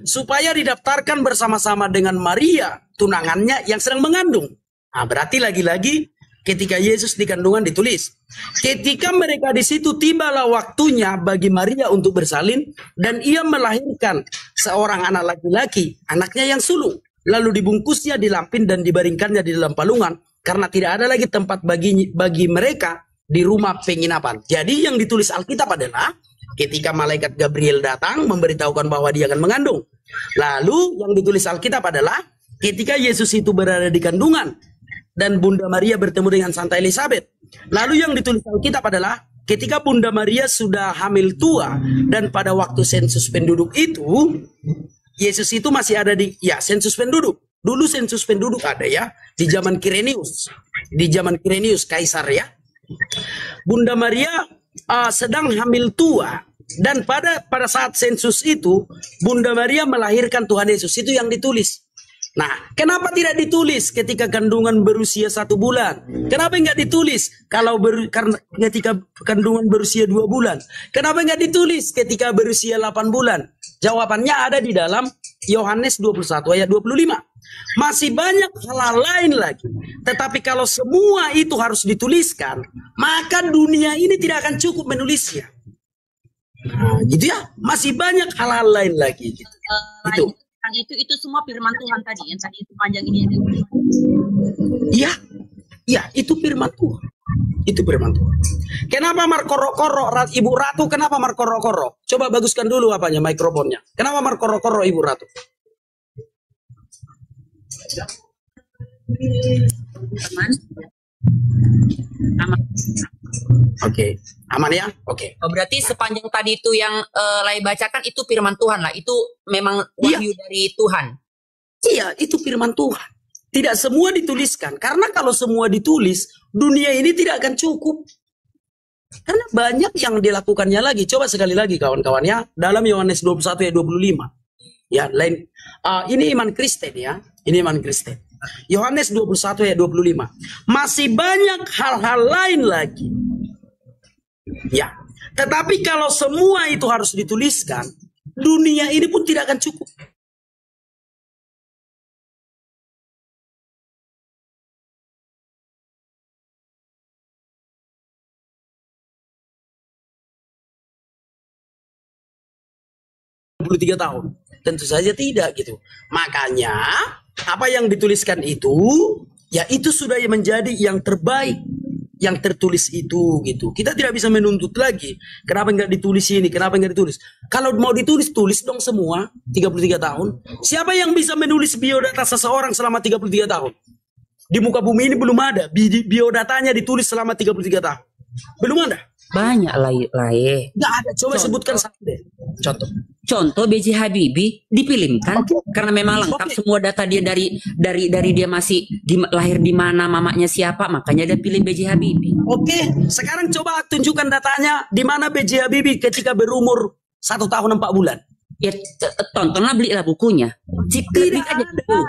supaya didaftarkan bersama-sama dengan Maria, tunangannya yang sedang mengandung. Nah, berarti lagi-lagi ketika Yesus di kandungan ditulis. Ketika mereka di situ, tibalah waktunya bagi Maria untuk bersalin, dan ia melahirkan seorang anak laki-laki, anaknya yang sulung. Lalu dibungkusnya di lampin dan dibaringkannya di dalam palungan, karena tidak ada lagi tempat bagi mereka di rumah penginapan. Jadi yang ditulis Alkitab adalah ketika malaikat Gabriel datang memberitahukan bahwa dia akan mengandung. Lalu yang ditulis Alkitab adalah ketika Yesus itu berada di kandungan dan Bunda Maria bertemu dengan Santa Elisabet. Lalu yang ditulis Alkitab adalah ketika Bunda Maria sudah hamil tua dan pada waktu sensus penduduk itu, Yesus itu masih ada di sensus penduduk. Dulu sensus penduduk ada ya di zaman Kirenius. Di zaman Kirenius Kaisar ya. Bunda Maria sedang hamil tua. Dan pada saat sensus itu, Bunda Maria melahirkan Tuhan Yesus. Itu yang ditulis. Nah, kenapa tidak ditulis ketika kandungan berusia 1 bulan? Kenapa nggak ditulis karena ketika kandungan berusia 2 bulan? Kenapa nggak ditulis ketika berusia 8 bulan? Jawabannya ada di dalam Yohanes 21 ayat 25. Masih banyak hal lain lagi. Tetapi kalau semua itu harus dituliskan, maka dunia ini tidak akan cukup menulisnya. Nah, gitu ya, masih banyak hal-hal lain lagi gitu. Itu semua firman Tuhan tadi yang tadi itu panjang ini. Iya. Iya, itu firman Tuhan. Itu firman Tuhan. Kenapa markoro-koro Ibu Ratu? Kenapa markoro-koro? Coba baguskan dulu apanya mikrofonnya. Kenapa markoro-koro Ibu Ratu? Aman. Aman. Oke, aman ya? Oke. Oh, berarti sepanjang tadi itu yang Lai bacakan itu firman Tuhan lah. Itu memang wahyu dari Tuhan. Iya, itu firman Tuhan. Tidak semua dituliskan. Karena kalau semua ditulis, dunia ini tidak akan cukup. Karena banyak yang dilakukannya lagi. Coba sekali lagi kawan-kawannya. Dalam Yohanes 21 ayat 25. Ya, ini iman Kristen ya. Ini iman Kristen. Yohanes 21 ayat 25. Masih banyak hal-hal lain lagi. Ya, tetapi kalau semua itu harus dituliskan, dunia ini pun tidak akan cukup. Tahun. Tentu saja tidak gitu. Makanya apa yang dituliskan itu, ya itu sudah menjadi yang terbaik. Yang tertulis itu gitu. Kita tidak bisa menuntut lagi. Kenapa nggak ditulis ini? Kenapa nggak ditulis? Kalau mau ditulis, tulis dong semua 33 tahun. Siapa yang bisa menulis biodata seseorang selama 33 tahun? Di muka bumi ini belum ada. Biodatanya ditulis selama 33 tahun. Belum ada. Banyak lain. Nggak ada. Coba sebutkan satu deh. Contoh B.J. Habibie dipilihkan karena memang lengkap semua data dia dari dia masih lahir di mana, mamanya siapa, makanya dia pilih B.J. Habibie. Oke, sekarang coba tunjukkan datanya di mana B.J. Habibie ketika berumur 1 tahun 4 bulan. Ya tontonlah, belilah bukunya. Klik aja dulu.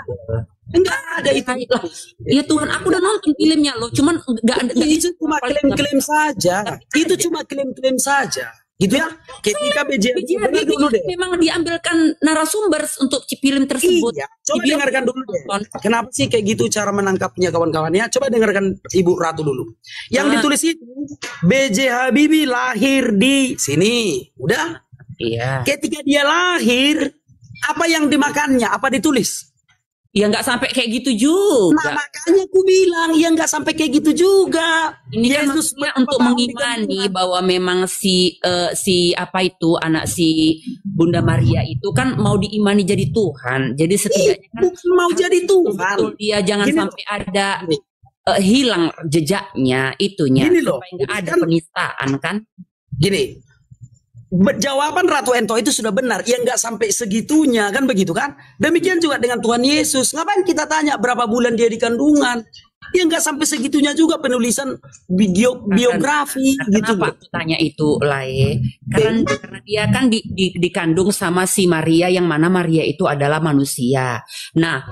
Enggak ada itu. Lah, ya Tuhan, aku udah nonton filmnya loh, cuman nggak ada. Itu cuma klaim-klaim saja. Itu cuma klaim-klaim saja. Gitu ya. Ketika BJHBI dulu deh. Memang diambilkan narasumber untuk film tersebut. Iya. Coba dengarkan dulu deh. Kenapa sih kayak gitu cara menangkapnya kawan-kawannya? Coba dengarkan Ibu Ratu dulu. Yang ditulis itu BJHBI lahir di sini. Udah? Iya. Ketika dia lahir, apa yang dimakannya? Apa ditulis? Ya nggak sampai kayak gitu juga. Nah makanya aku bilang ya nggak sampai kayak gitu juga. Ini kan maksudnya untuk mengimani bahwa memang si apa itu anak si Bunda Maria itu kan mau diimani jadi Tuhan. Jadi setidaknya kan bukan mau jadi Tuhan. Betul, dia jangan Gini sampai ada hilang jejaknya itunya. Gini loh, supaya nggak ada kan- penistaan kan. Gini, jawaban Ratu Ento itu sudah benar. Ya nggak sampai segitunya kan begitu kan? Demikian juga dengan Tuhan Yesus. Ngapain kita tanya berapa bulan dia di kandungan? Ya nggak sampai segitunya juga penulisan biografi gitu Kenapa loh. aku tanya itu, Lae? Karena dia kan dikandung sama si Maria, yang mana Maria itu adalah manusia. Nah,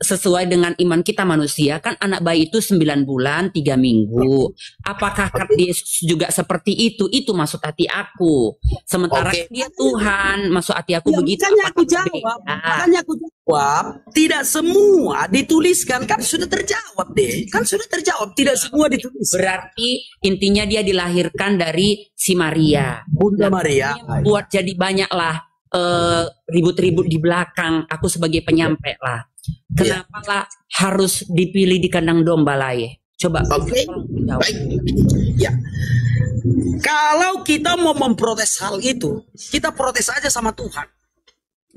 sesuai dengan iman kita manusia, kan anak bayi itu 9 bulan 3 minggu. Apakah Yesus juga seperti itu? Itu maksud hati aku. Sementara Oke. dia Tuhan, maksud hati aku Ya, begitu. makanya aku Apakah jawab. beda? Makanya aku jawab. Tidak semua dituliskan kan sudah terjawab deh. Kan sudah terjawab. Tidak semua ditulis. Berarti intinya dia dilahirkan dari si Maria. Bunda Maria. Buat jadi banyak lah ribut-ribut di belakang. Aku sebagai penyampai lah. Kenapa lah harus dipilih di kandang domba lah ya? Coba. Oke. Baik. Ya. Kalau kita mau memprotes hal itu, kita protes aja sama Tuhan.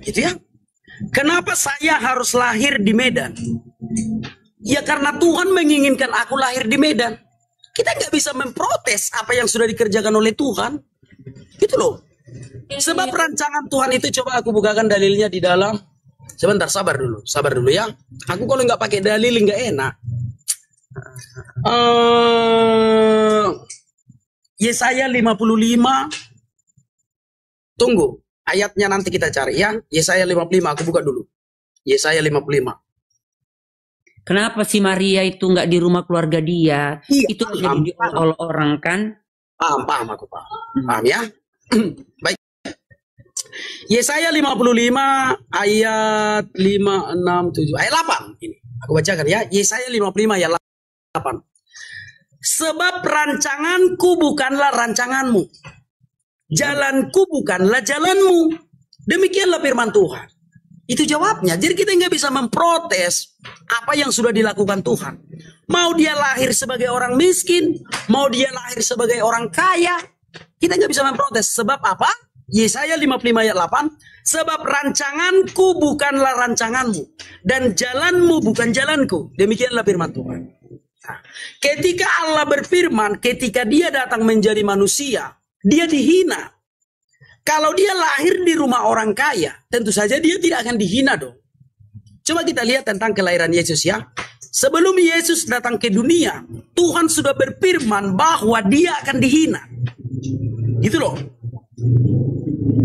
Gitu ya. Kenapa saya harus lahir di Medan? Ya karena Tuhan menginginkan aku lahir di Medan. Kita nggak bisa memprotes apa yang sudah dikerjakan oleh Tuhan. Gitu loh. Sebab rancangan Tuhan itu, coba aku bukakan dalilnya di dalam. Sebentar, sabar dulu ya. Aku kalau nggak pakai dalil nggak enak. Yesaya 55. Tunggu, ayatnya nanti kita cari ya. Yesaya 55, aku buka dulu. Yesaya 55. Kenapa si Maria itu nggak di rumah keluarga dia? Iya, Itu paham, jadi oleh orang kan? Paham aku paham. Paham ya? Baik. Yesaya 55 ayat 5, 6, 7, ayat 8. Ini aku bacakan ya. Yesaya 55 ayat 8. Sebab rancanganku bukanlah rancanganmu, jalanku bukanlah jalanmu. Demikianlah firman Tuhan. Itu jawabnya. Jadi kita nggak bisa memprotes apa yang sudah dilakukan Tuhan. Mau dia lahir sebagai orang miskin, mau dia lahir sebagai orang kaya, kita nggak bisa memprotes. Sebab apa? Yesaya 55 ayat 8. Sebab rancanganku bukanlah rancanganmu, dan jalanmu bukan jalanku. Demikianlah firman Tuhan. Nah, ketika Allah berfirman, ketika dia datang menjadi manusia, dia dihina. Kalau dia lahir di rumah orang kaya, tentu saja dia tidak akan dihina dong. Coba kita lihat tentang kelahiran Yesus ya. Sebelum Yesus datang ke dunia, Tuhan sudah berfirman bahwa dia akan dihina. Gitu loh.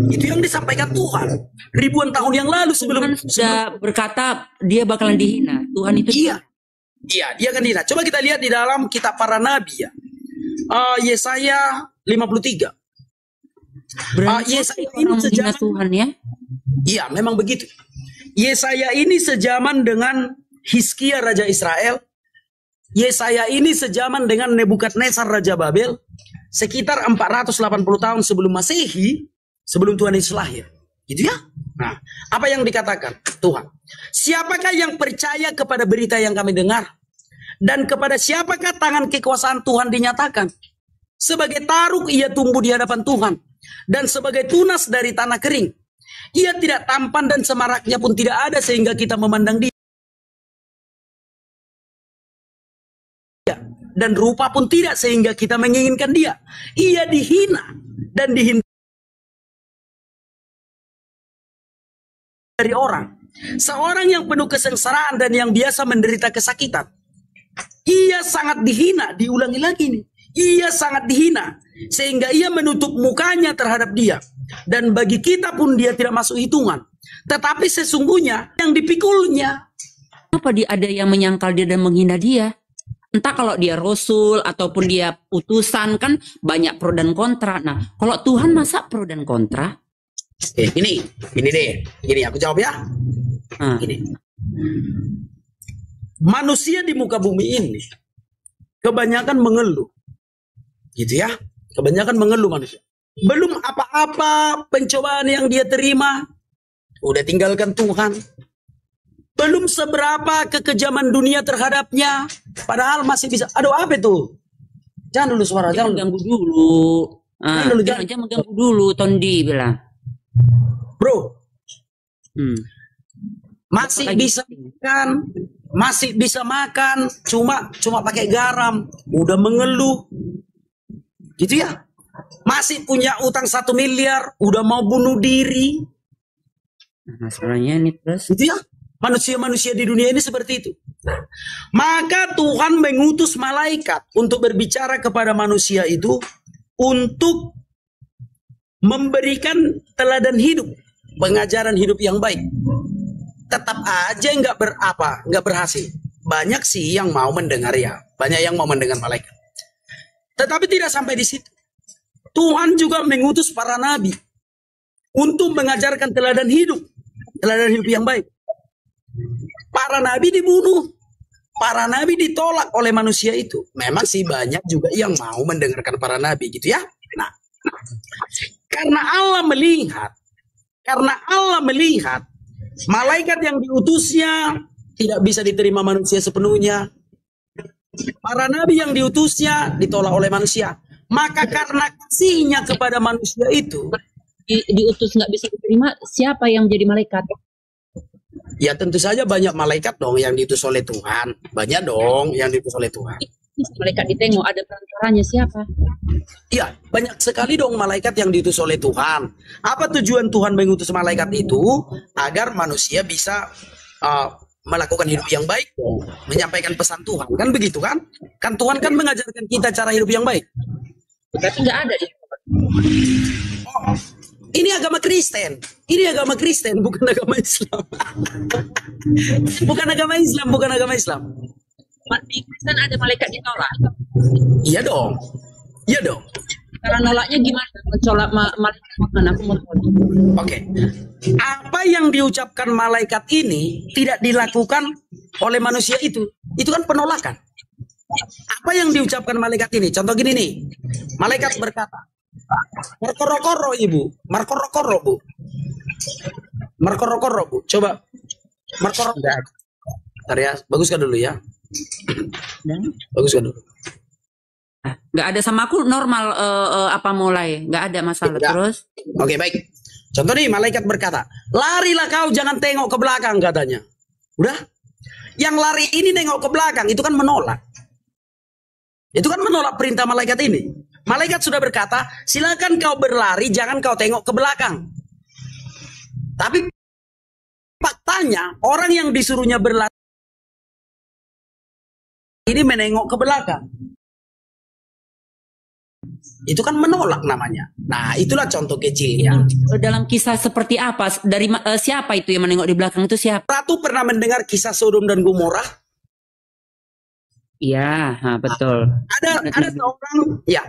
Itu yang disampaikan Tuhan ribuan tahun yang lalu sebelum Tuhan sudah berkata dia bakalan dihina. Tuhan itu Iya, dia akan dihina. Coba kita lihat di dalam kitab para nabi ya. Yesaya 53. berarti Yesaya orang ini menghina sejaman. Tuhan ya. Iya, memang begitu. Yesaya ini sejaman dengan Hizkia Raja Israel. Yesaya ini sejaman dengan Nebukadnezar Raja Babel. Sekitar 480 tahun sebelum Masehi, sebelum Tuhan Yesus lahir. Gitu ya? Nah, apa yang dikatakan Tuhan? Siapakah yang percaya kepada berita yang kami dengar? Dan kepada siapakah tangan kekuasaan Tuhan dinyatakan? Sebagai taruk ia tumbuh di hadapan Tuhan, dan sebagai tunas dari tanah kering. Ia tidak tampan dan semaraknya pun tidak ada sehingga kita memandang dia. Dan rupa pun tidak sehingga kita menginginkan dia. Ia dihina dan dihina dari orang. Seorang yang penuh kesengsaraan dan yang biasa menderita kesakitan. Ia sangat dihina, diulangi lagi nih. Ia sangat dihina sehingga ia menutup mukanya terhadap dia, dan bagi kita pun dia tidak masuk hitungan. Tetapi sesungguhnya yang dipikulnya. Kenapa ada yang menyangkal dia dan menghina dia? Entah kalau dia rasul ataupun dia utusan, kan banyak pro dan kontra. Nah, kalau Tuhan masa pro dan kontra? Gini deh. Gini aku jawab ya. Gini. Manusia di muka bumi ini kebanyakan mengeluh. Gitu ya. Kebanyakan mengeluh manusia. Belum apa-apa pencobaan yang dia terima, udah tinggalkan Tuhan. Belum seberapa kekejaman dunia terhadapnya, padahal masih bisa. Aduh, apa itu? Jangan dulu suara, jangan ganggu dulu. Jangan mengganggu dulu, Tondi bilang. Bro, masih bisa makan, cuma pakai garam, udah mengeluh, gitu ya. Masih punya utang 1 miliar, udah mau bunuh diri. Masalahnya ini terus. Gitu ya. Manusia-manusia di dunia ini seperti itu. Maka Tuhan mengutus malaikat untuk berbicara kepada manusia itu untuk memberikan teladan hidup, pengajaran hidup yang baik. Tetap aja nggak berhasil. Banyak sih yang mau mendengar ya, banyak yang mau mendengar malaikat. Tetapi tidak sampai di situ. Tuhan juga mengutus para nabi untuk mengajarkan teladan hidup yang baik. Para nabi dibunuh, para nabi ditolak oleh manusia itu. Memang sih banyak juga yang mau mendengarkan para nabi gitu ya. Nah, karena Allah melihat malaikat yang diutusnya tidak bisa diterima manusia sepenuhnya. Para nabi yang diutusnya ditolak oleh manusia. Maka karena kasihnya kepada manusia itu, diutus nggak bisa diterima, siapa yang menjadi malaikat? Ya tentu saja banyak malaikat dong yang diutus oleh Tuhan. Banyak dong yang diutus oleh Tuhan. Malaikat ditengok, ada perantaranya siapa? Iya, banyak sekali dong malaikat yang diutus oleh Tuhan. Apa tujuan Tuhan mengutus malaikat itu? Agar manusia bisa melakukan hidup yang baik, menyampaikan pesan Tuhan. Kan begitu kan? Kan Tuhan kan mengajarkan kita cara hidup yang baik. Tapi nggak ada di Ini agama Kristen. Ini agama Kristen, bukan agama Islam. Bukan agama Islam. Di Kristen ada malaikat ditolak. Iya dong. Cara nolaknya gimana? Mencolak malaikat mana? Oke. Apa yang diucapkan malaikat ini tidak dilakukan oleh manusia itu. Itu kan penolakan. Apa yang diucapkan malaikat ini? Contoh gini nih. Malaikat berkata, Markorokoro ibu, markorokoro bu, markorokoro bu, coba markorokoro. Bentar ya, baguskan dulu ya. Baguskan dulu. Nggak ada sama aku normal mulai, nggak ada masalah. Enggak. Terus? Oke baik. Contoh nih malaikat berkata, larilah kau jangan tengok ke belakang katanya. Udah? Yang lari ini nengok ke belakang itu kan menolak. Itu kan menolak perintah malaikat ini. Malaikat sudah berkata, silakan kau berlari, jangan kau tengok ke belakang. Tapi faktanya, orang yang disuruhnya berlari ini menengok ke belakang. Itu kan menolak namanya. Nah, itulah contoh kecilnya. Dalam kisah seperti apa? Dari siapa itu yang menengok di belakang itu siapa? Ratu pernah mendengar kisah Sodom dan Gomora? Iya, betul.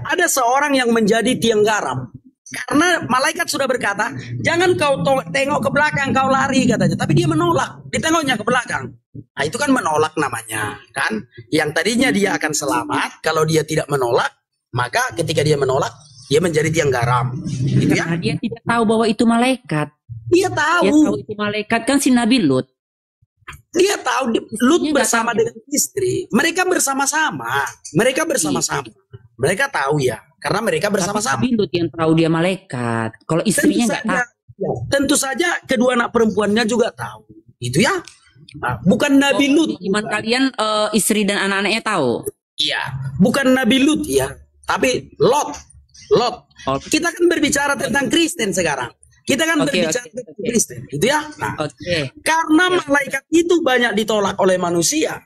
Ada seorang yang menjadi tiang garam. Karena malaikat sudah berkata, jangan kau tengok ke belakang, kau lari katanya. Tapi dia menolak, ditengoknya ke belakang. Nah, itu kan menolak namanya, kan? Yang tadinya dia akan selamat, kalau dia tidak menolak, maka ketika dia menolak, dia menjadi tiang garam. Gitu ya? Karena dia tidak tahu bahwa itu malaikat. Dia tahu. Dia tahu itu malaikat kan si Nabi Lut. Dia tahu Lut bersama dengan istri. Mereka bersama-sama. Mereka tahu ya. Karena mereka bersama-sama. Nabi Lut yang tahu dia malaikat. Kalau istrinya nggak tahu. Ya, tentu saja kedua anak perempuannya juga tahu. Itu ya. Nah, bukan Nabi Lut. Iman kalian istri dan anak-anaknya tahu? Iya. Bukan Nabi Lut ya. Tapi Lot. Kita kan berbicara tentang Kristen sekarang. Kita kan berbicara tentang Kristen, gitu ya. Nah, karena malaikat itu banyak ditolak oleh manusia,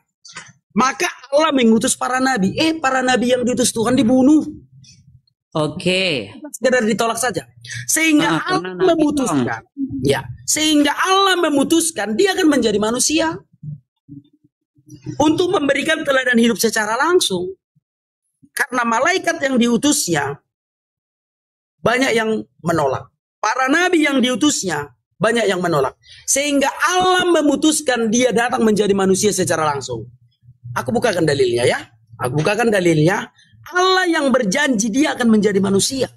maka Allah mengutus para nabi. Para nabi yang diutus Tuhan dibunuh. Oke. Sekedar ditolak saja. Sehingga Karena Allah Nabi memutuskan, ya, sehingga Allah memutuskan dia akan menjadi manusia untuk memberikan teladan hidup secara langsung. Karena malaikat yang diutusnya banyak yang menolak. Para nabi yang diutusnya banyak yang menolak. Sehingga Allah memutuskan dia datang menjadi manusia secara langsung. Aku bukakan dalilnya ya. Aku bukakan dalilnya. Allah yang berjanji dia akan menjadi manusia.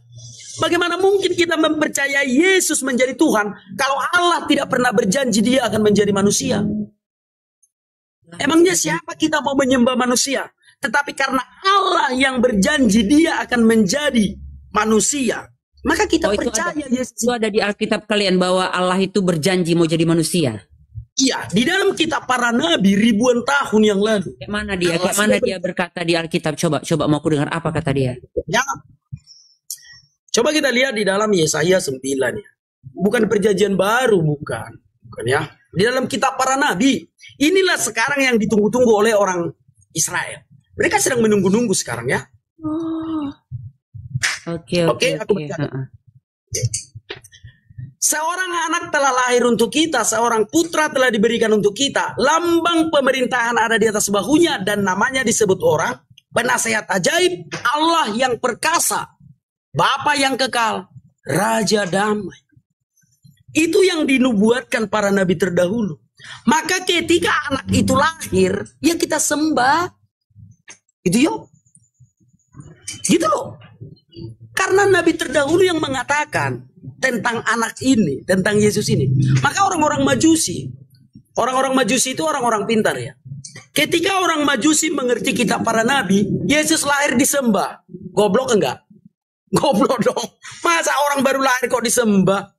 Bagaimana mungkin kita mempercayai Yesus menjadi Tuhan kalau Allah tidak pernah berjanji dia akan menjadi manusia? Emangnya siapa kita mau menyembah manusia? Tetapi karena Allah yang berjanji dia akan menjadi manusia, maka kita percaya Yesus. Itu ada di Alkitab kalian bahwa Allah itu berjanji mau jadi manusia. Iya, di dalam kitab para nabi ribuan tahun yang lalu. Kayak mana dia? Kayak mana dia berkata di Alkitab? Coba mau aku dengar apa kata dia. Ya. Coba kita lihat di dalam Yesaya 9 ya. Bukan perjanjian baru, bukan ya. Di dalam kitab para nabi. Inilah sekarang yang ditunggu-tunggu oleh orang Israel. Mereka sedang menunggu-nunggu sekarang ya. Oke, aku baca. Seorang anak telah lahir untuk kita, seorang putra telah diberikan untuk kita. Lambang pemerintahan ada di atas bahunya dan namanya disebut orang penasehat ajaib, Allah yang perkasa, Bapa yang kekal, Raja damai. Itu yang dinubuatkan para nabi terdahulu. Maka ketika anak itu lahir, ya kita sembah. Gitu yuk. Gitu loh. Karena nabi terdahulu yang mengatakan tentang anak ini, tentang Yesus ini. Maka orang-orang Majusi itu orang-orang pintar ya. Ketika orang Majusi mengerti kitab para nabi, Yesus lahir disembah. Goblok enggak? Goblok dong. Masa orang baru lahir kok disembah?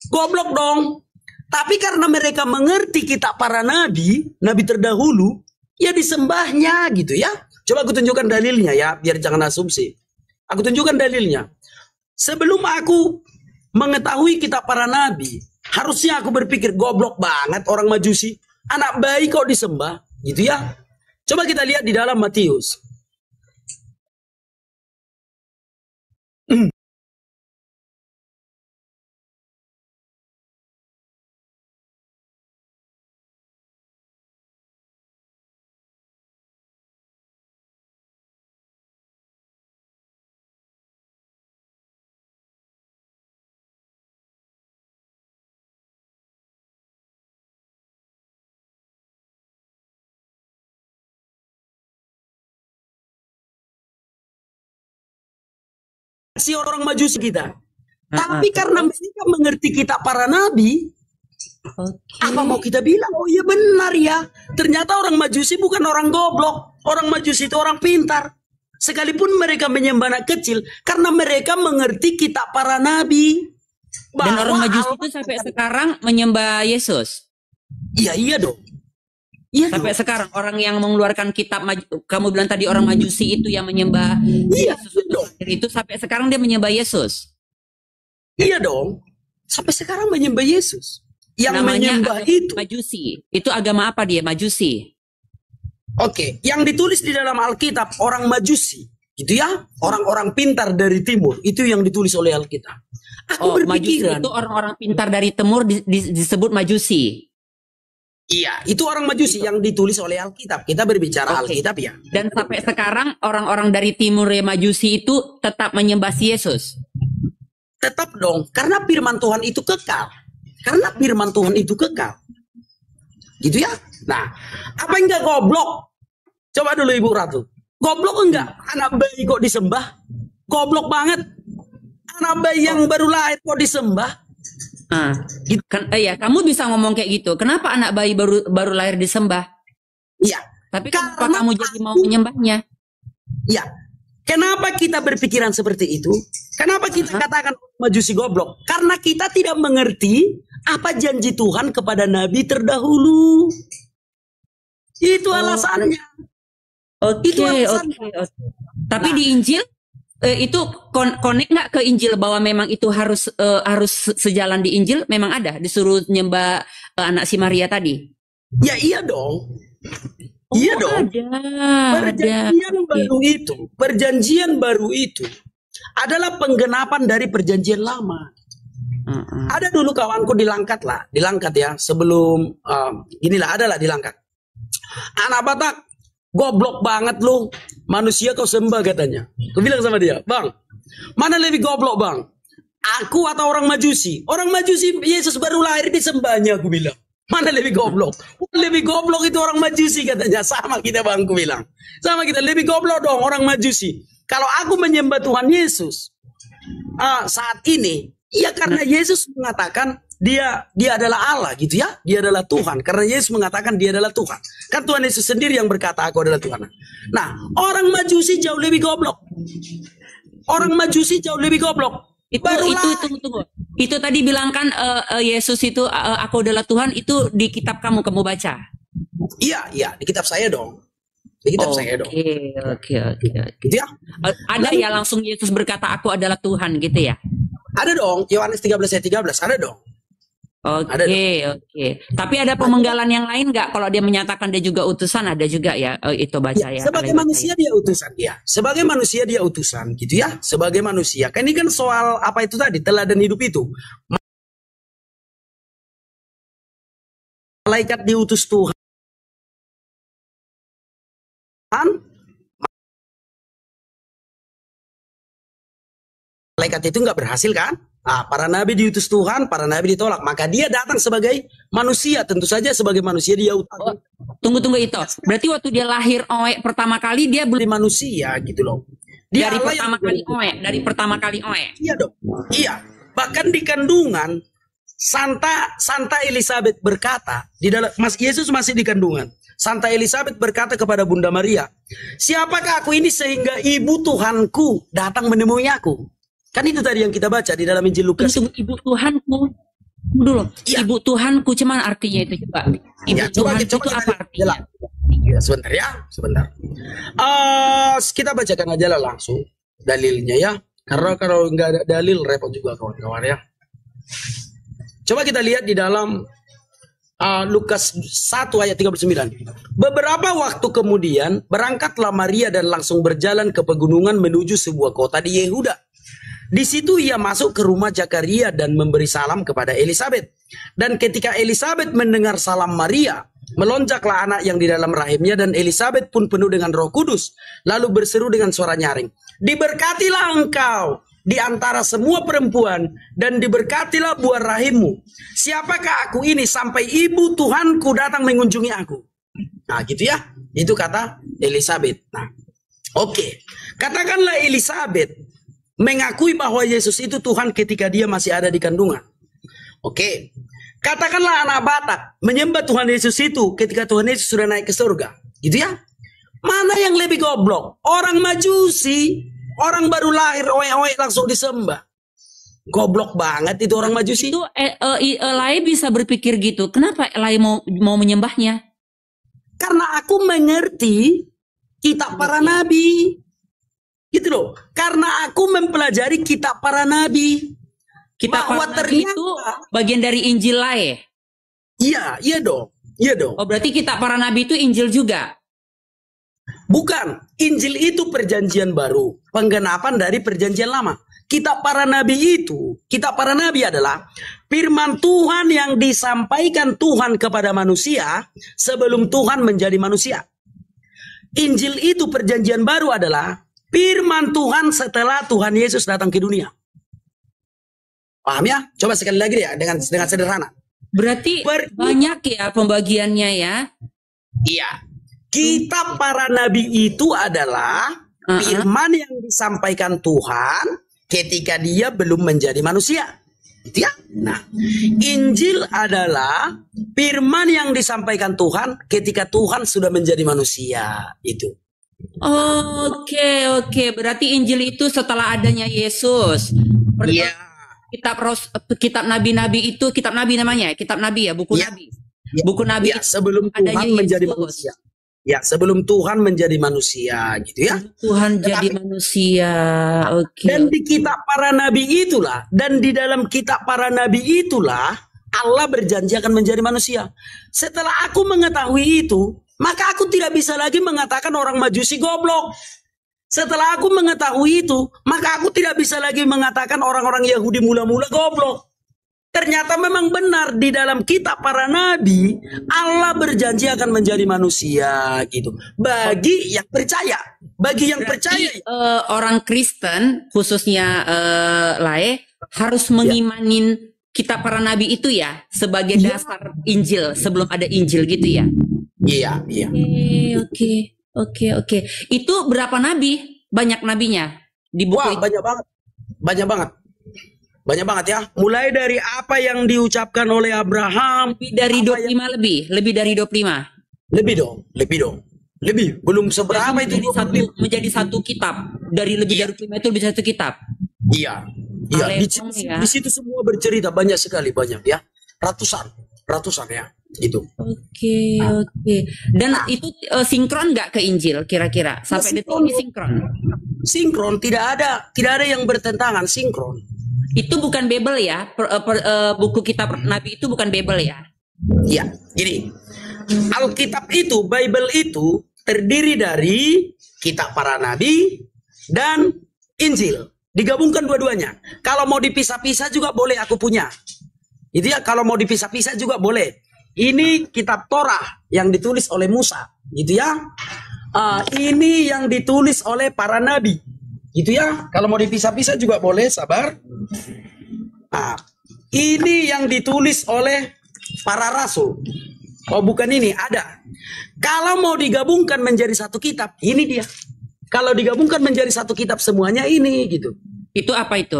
Goblok dong. Tapi karena mereka mengerti kitab para nabi, nabi terdahulu, ya disembahnya gitu ya. Coba aku tunjukkan dalilnya ya, biar jangan asumsi. Aku tunjukkan dalilnya. Sebelum aku mengetahui kitab para nabi, harusnya aku berpikir goblok banget orang Majusi. Anak bayi kok disembah, gitu ya. Coba kita lihat di dalam Matius. Si orang Majusi kita. Tapi karena mereka mengerti kitab para nabi, apa mau kita bilang? Oh iya benar ya. Ternyata orang Majusi bukan orang goblok. Orang Majusi itu orang pintar. Sekalipun mereka menyembah anak kecil, karena mereka mengerti kitab para nabi. Dan orang Majusi itu sampai sekarang menyembah Yesus. Iya dong. Iya sampai sekarang orang yang mengeluarkan kitab, kamu bilang tadi orang Majusi itu yang menyembah Yesus dong. Itu sampai sekarang dia menyembah Yesus. Iya dong. Sampai sekarang menyembah Yesus. Yang namanya menyembah itu Majusi. Itu agama apa dia? Majusi. Oke, yang ditulis di dalam Alkitab orang Majusi, gitu ya, orang-orang pintar dari timur, itu yang ditulis oleh Alkitab. Aku berpikiran Majusi itu orang-orang pintar dari timur disebut Majusi. Iya, itu orang Majusi yang ditulis oleh Alkitab. Kita berbicara Alkitab ya. Dan sampai sekarang orang-orang dari timur Majusi itu tetap menyembah si Yesus. Tetap dong, karena firman Tuhan itu kekal. Karena firman Tuhan itu kekal. Gitu ya. Nah, apa enggak goblok? Coba dulu Ibu Ratu. Goblok enggak? Anak bayi kok disembah? Goblok banget. Anak bayi yang baru lahir kok disembah? Ya, kamu bisa ngomong kayak gitu. Kenapa anak bayi baru lahir disembah? Iya. Tapi kenapa kamu jadi mau menyembahnya? Iya. Kenapa kita berpikiran seperti itu? Kenapa kita katakan Majusi goblok? Karena kita tidak mengerti apa janji Tuhan kepada nabi terdahulu. Itu alasannya. Oke. Tapi di Injil itu connect nggak ke Injil bahwa memang itu harus sejalan di Injil? Memang ada disuruh nyembah anak si Maria tadi? Ya iya dong. Iya dong. Ada. Perjanjian baru itu adalah penggenapan dari perjanjian lama. Ada dulu kawanku dilangkat ya, sebelum inilah adalah dilangkat. Anak Batak, goblok banget lu, manusia kau sembah katanya. Aku bilang sama dia, bang, mana lebih goblok bang? Aku atau orang Majusi? Orang Majusi Yesus baru lahir disembahnya, aku bilang. Mana lebih goblok? Lebih goblok itu orang Majusi katanya. Sama kita bang, aku bilang. Sama kita, lebih goblok dong orang Majusi. Kalau aku menyembah Tuhan Yesus saat ini, ya karena Yesus mengatakan dia adalah Allah gitu ya. Dia adalah Tuhan. Karena Yesus mengatakan dia adalah Tuhan. Kan Tuhan Yesus sendiri yang berkata aku adalah Tuhan. Nah, orang Majusi jauh lebih goblok. Orang Majusi jauh lebih goblok. Tunggu. Itu tadi bilang kan Yesus itu aku adalah Tuhan, itu di kitab kamu baca. Iya, di kitab saya dong. Di kitab saya dong. Oke. Gitu ya. Ada ya langsung Yesus berkata aku adalah Tuhan gitu ya? Ada dong, Yohanes 13 ayat 13, ada dong. Oke. Tapi ada pemenggalan yang lain nggak? Kalau dia menyatakan dia juga utusan, ada juga ya? Itu baca ya. Sebagai manusia dia utusan ya. Sebagai manusia dia utusan gitu ya. Sebagai manusia. Kan ini kan soal apa itu tadi, teladan hidup itu. Malaikat diutus Tuhan. Malaikat itu nggak berhasil kan? Para nabi diutus Tuhan, para nabi ditolak. Maka dia datang sebagai manusia. Tentu saja sebagai manusia dia utus. Tunggu itu. Berarti waktu dia lahir pertama kali dia belum manusia gitu loh. Dia dari pertama kali Iya dong. Iya. Bahkan di kandungan Santa Elizabeth berkata di dalam Yesus masih di kandungan. Santa Elizabeth berkata kepada Bunda Maria, siapakah aku ini sehingga ibu Tuhanku datang menemui aku? Kan itu tadi yang kita baca di dalam Injil Lukas. Ibu Tuhanku. Dulu. Ya. Ibu Tuhanku, cuman artinya itu coba. Ibu Tuhan itu apa artinya? Ya, sebentar. Kita bacakan aja lah langsung dalilnya ya. Karena kalau nggak ada dalil repot juga kawan-kawan ya. Coba kita lihat di dalam Lukas 1 ayat 39. Beberapa waktu kemudian berangkatlah Maria dan langsung berjalan ke pegunungan menuju sebuah kota di Yehuda. Di situ ia masuk ke rumah Zakaria dan memberi salam kepada Elizabeth. Dan ketika Elizabeth mendengar salam Maria, melonjaklah anak yang di dalam rahimnya dan Elizabeth pun penuh dengan Roh Kudus, lalu berseru dengan suara nyaring, diberkatilah engkau di antara semua perempuan dan diberkatilah buah rahimmu. Siapakah aku ini sampai ibu Tuhanku datang mengunjungi aku? Nah, gitu ya. Itu kata Elizabeth. Nah, oke. Katakanlah Elizabeth mengakui bahwa Yesus itu Tuhan ketika dia masih ada di kandungan. Oke. Katakanlah anak Batak menyembah Tuhan Yesus itu ketika Tuhan Yesus sudah naik ke surga. Gitu ya. Mana yang lebih goblok? Orang Majusi, orang baru lahir oe-oe langsung disembah. Goblok banget itu orang Majusi. Itu Lai bisa berpikir gitu. Kenapa Lai mau menyembahnya? Karena aku mengerti kitab para nabi. Gitu loh. Karena aku mempelajari kitab para nabi. Kitab para nabi itu bagian dari Injil lah ya? Iya dong. Oh, berarti kitab para nabi itu Injil juga? Bukan. Injil itu perjanjian baru. Penggenapan dari perjanjian lama. Kitab para nabi adalah firman Tuhan yang disampaikan Tuhan kepada manusia sebelum Tuhan menjadi manusia. Injil itu perjanjian baru adalah firman Tuhan setelah Tuhan Yesus datang ke dunia. Paham ya? Coba sekali lagi ya dengan sederhana. Berarti banyak ya pembagiannya ya? Iya. Kitab para nabi itu adalah firman yang disampaikan Tuhan ketika dia belum menjadi manusia. Gitu ya? Nah, Injil adalah firman yang disampaikan Tuhan ketika Tuhan sudah menjadi manusia. Itu. Oke. Berarti Injil itu setelah adanya Yesus. Iya. Kitab nabi-nabi itu kitab nabi namanya, kitab nabi ya, buku nabi. Ya. Buku nabi ya, sebelum Tuhan menjadi manusia. Ya, sebelum Tuhan menjadi manusia gitu ya. Tuhan jadi manusia. Oke. Dan di kitab para nabi itulah, dan di dalam kitab para nabi itulah Allah berjanji akan menjadi manusia. Setelah aku mengetahui itu, maka aku tidak bisa lagi mengatakan orang Majusi goblok. Setelah aku mengetahui itu, maka aku tidak bisa lagi mengatakan orang-orang Yahudi mula-mula goblok. Ternyata memang benar di dalam kitab para nabi, Allah berjanji akan menjadi manusia gitu. Bagi yang percaya, bagi yang percaya. Orang Kristen khususnya Lae harus mengimanin kitab para nabi itu ya sebagai dasar Injil sebelum ada Injil gitu ya. Iya, iya. Oke. Itu berapa nabi? Banyak nabinya di buku Wah, itu. banyak banget. Banyak banget. Banyak banget ya. Mulai dari apa yang diucapkan oleh Abraham. Lebih dari 25 lebih. Lebih dari 25. Lebih dong. Lebih. Belum seberapa itu. Menjadi satu kitab. Dari lebih dari 25 itu bisa satu kitab. Iya. Di situ semua bercerita banyak sekali, banyak ya. Ratusan ya. Itu. Oke. Dan itu sinkron nggak ke Injil kira-kira? Sampai detik ini sinkron. Sinkron, tidak ada yang bertentangan, sinkron. Itu bukan Bible ya, buku kitab Nabi itu bukan Bible ya? Ya, gini, Alkitab itu, Bible itu terdiri dari kitab para nabi dan Injil. Digabungkan dua-duanya. Kalau mau dipisah-pisah juga boleh, aku punya. Itu ya, kalau mau dipisah-pisah juga boleh. Ini kitab Torah yang ditulis oleh Musa, gitu ya. Ini yang ditulis oleh para nabi. Gitu ya, kalau mau dipisah-pisah juga boleh, sabar. Nah, ini yang ditulis oleh para rasul. Oh, bukan ini, ada. Kalau mau digabungkan menjadi satu kitab, ini dia. Kalau digabungkan menjadi satu kitab semuanya ini, gitu. Itu apa itu?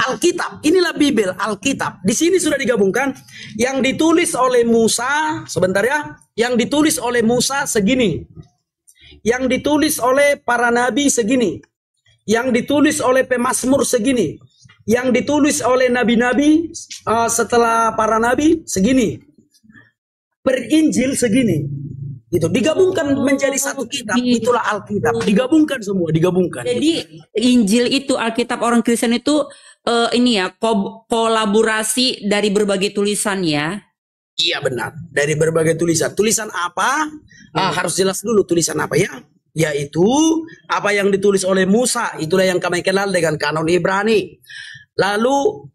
Alkitab, inilah Bible, Alkitab. Di sini sudah digabungkan. Yang ditulis oleh Musa, sebentar ya. Yang ditulis oleh Musa segini. Yang ditulis oleh para nabi segini. Yang ditulis oleh pemazmur segini, yang ditulis oleh nabi-nabi setelah para nabi segini, perinjil segini, itu digabungkan menjadi satu kitab, itulah Alkitab, digabungkan semua, digabungkan. Jadi Injil itu Alkitab orang Kristen itu ini ya kolaborasi dari berbagai tulisan ya. Iya benar, dari berbagai tulisan. Tulisan apa? Harus jelas dulu tulisan apa ya. Yaitu apa yang ditulis oleh Musa, itulah yang kami kenal dengan kanon Ibrani. Lalu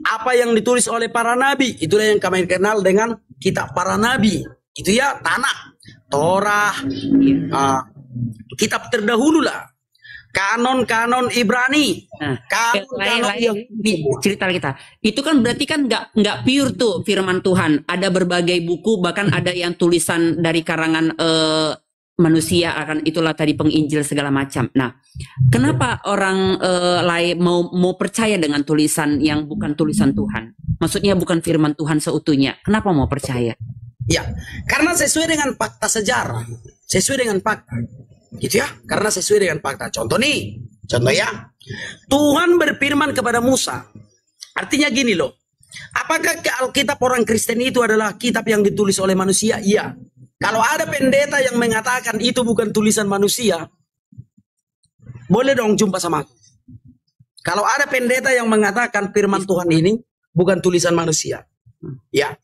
apa yang ditulis oleh para nabi, itulah yang kami kenal dengan kitab para nabi. Itu ya, Tanakh, Torah, kitab terdahulu lah. Kanon Ibrani. Kanon yang cerita kita. Itu kan berarti kan nggak pure tuh firman Tuhan. Ada berbagai buku, bahkan ada yang tulisan dari karangan manusia, akan itulah tadi penginjil segala macam. Nah, kenapa orang lain mau percaya dengan tulisan yang bukan tulisan Tuhan? Maksudnya bukan firman Tuhan seutuhnya. Kenapa mau percaya? Ya, karena sesuai dengan fakta sejarah, sesuai dengan fakta, gitu ya. Karena sesuai dengan fakta. Contoh ya, Tuhan berfirman kepada Musa. Artinya gini loh. Apakah Alkitab orang Kristen itu adalah kitab yang ditulis oleh manusia? Iya. Kalau ada pendeta yang mengatakan itu bukan tulisan manusia, boleh dong jumpa sama aku. Kalau ada pendeta yang mengatakan firman Tuhan ini bukan tulisan manusia, ya,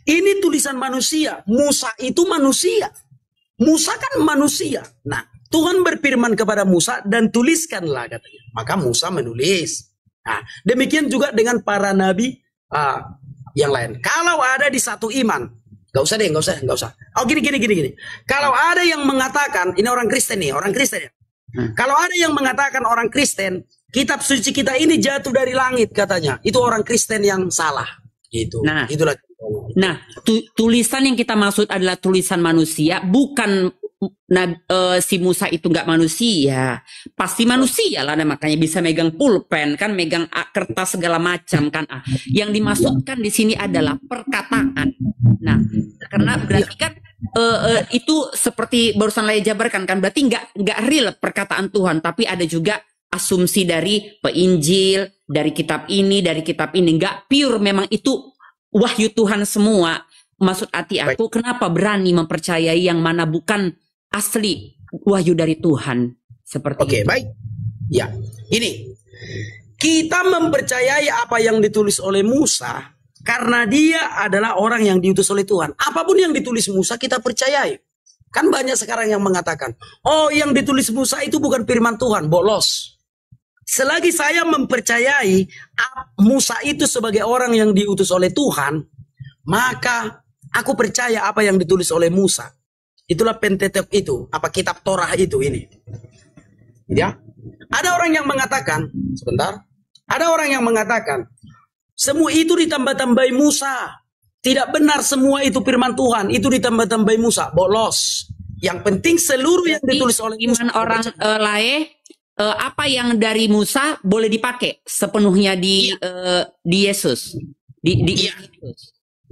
ini tulisan manusia. Musa itu manusia. Musa kan manusia. Nah, Tuhan berfirman kepada Musa dan tuliskanlah katanya. Maka Musa menulis. Nah, demikian juga dengan para nabi yang lain. Kalau ada di satu iman. Gak usah. Oh gini. Kalau ada yang mengatakan, ini orang Kristen nih, orang Kristen ya. Kalau ada yang mengatakan orang Kristen, kitab suci kita ini jatuh dari langit katanya. Itu orang Kristen yang salah. Gitu. Nah, itulah. Nah, tulisan yang kita maksud adalah tulisan manusia, bukan si Musa itu nggak manusia, pasti manusia lah, makanya bisa megang pulpen kan, megang kertas segala macam kan. Yang dimaksudkan di sini adalah perkataan. Nah, karena berarti kan itu seperti barusan Laya jabarkan kan, berarti nggak real perkataan Tuhan, tapi ada juga asumsi dari penginjil, dari kitab ini, nggak pure, memang itu wahyu Tuhan semua. Maksud hati aku, kenapa berani mempercayai yang mana bukan asli wahyu dari Tuhan seperti itu. Baik. Ya, ini kita mempercayai apa yang ditulis oleh Musa karena dia adalah orang yang diutus oleh Tuhan. Apapun yang ditulis Musa kita percayai. Kan banyak sekarang yang mengatakan, oh yang ditulis Musa itu bukan firman Tuhan, bolos. Selagi saya mempercayai Musa itu sebagai orang yang diutus oleh Tuhan, maka aku percaya apa yang ditulis oleh Musa. Itulah Pentateuch itu, apa kitab Torah itu ini. Ya. Ada orang yang mengatakan, sebentar. Ada orang yang mengatakan, semua itu ditambah-tambahi Musa. Tidak benar semua itu firman Tuhan, itu ditambah-tambahi Musa, bolos. Yang penting seluruh yang ditulis oleh Musa. Iman orang apa yang dari Musa boleh dipakai sepenuhnya di Yesus. Iya.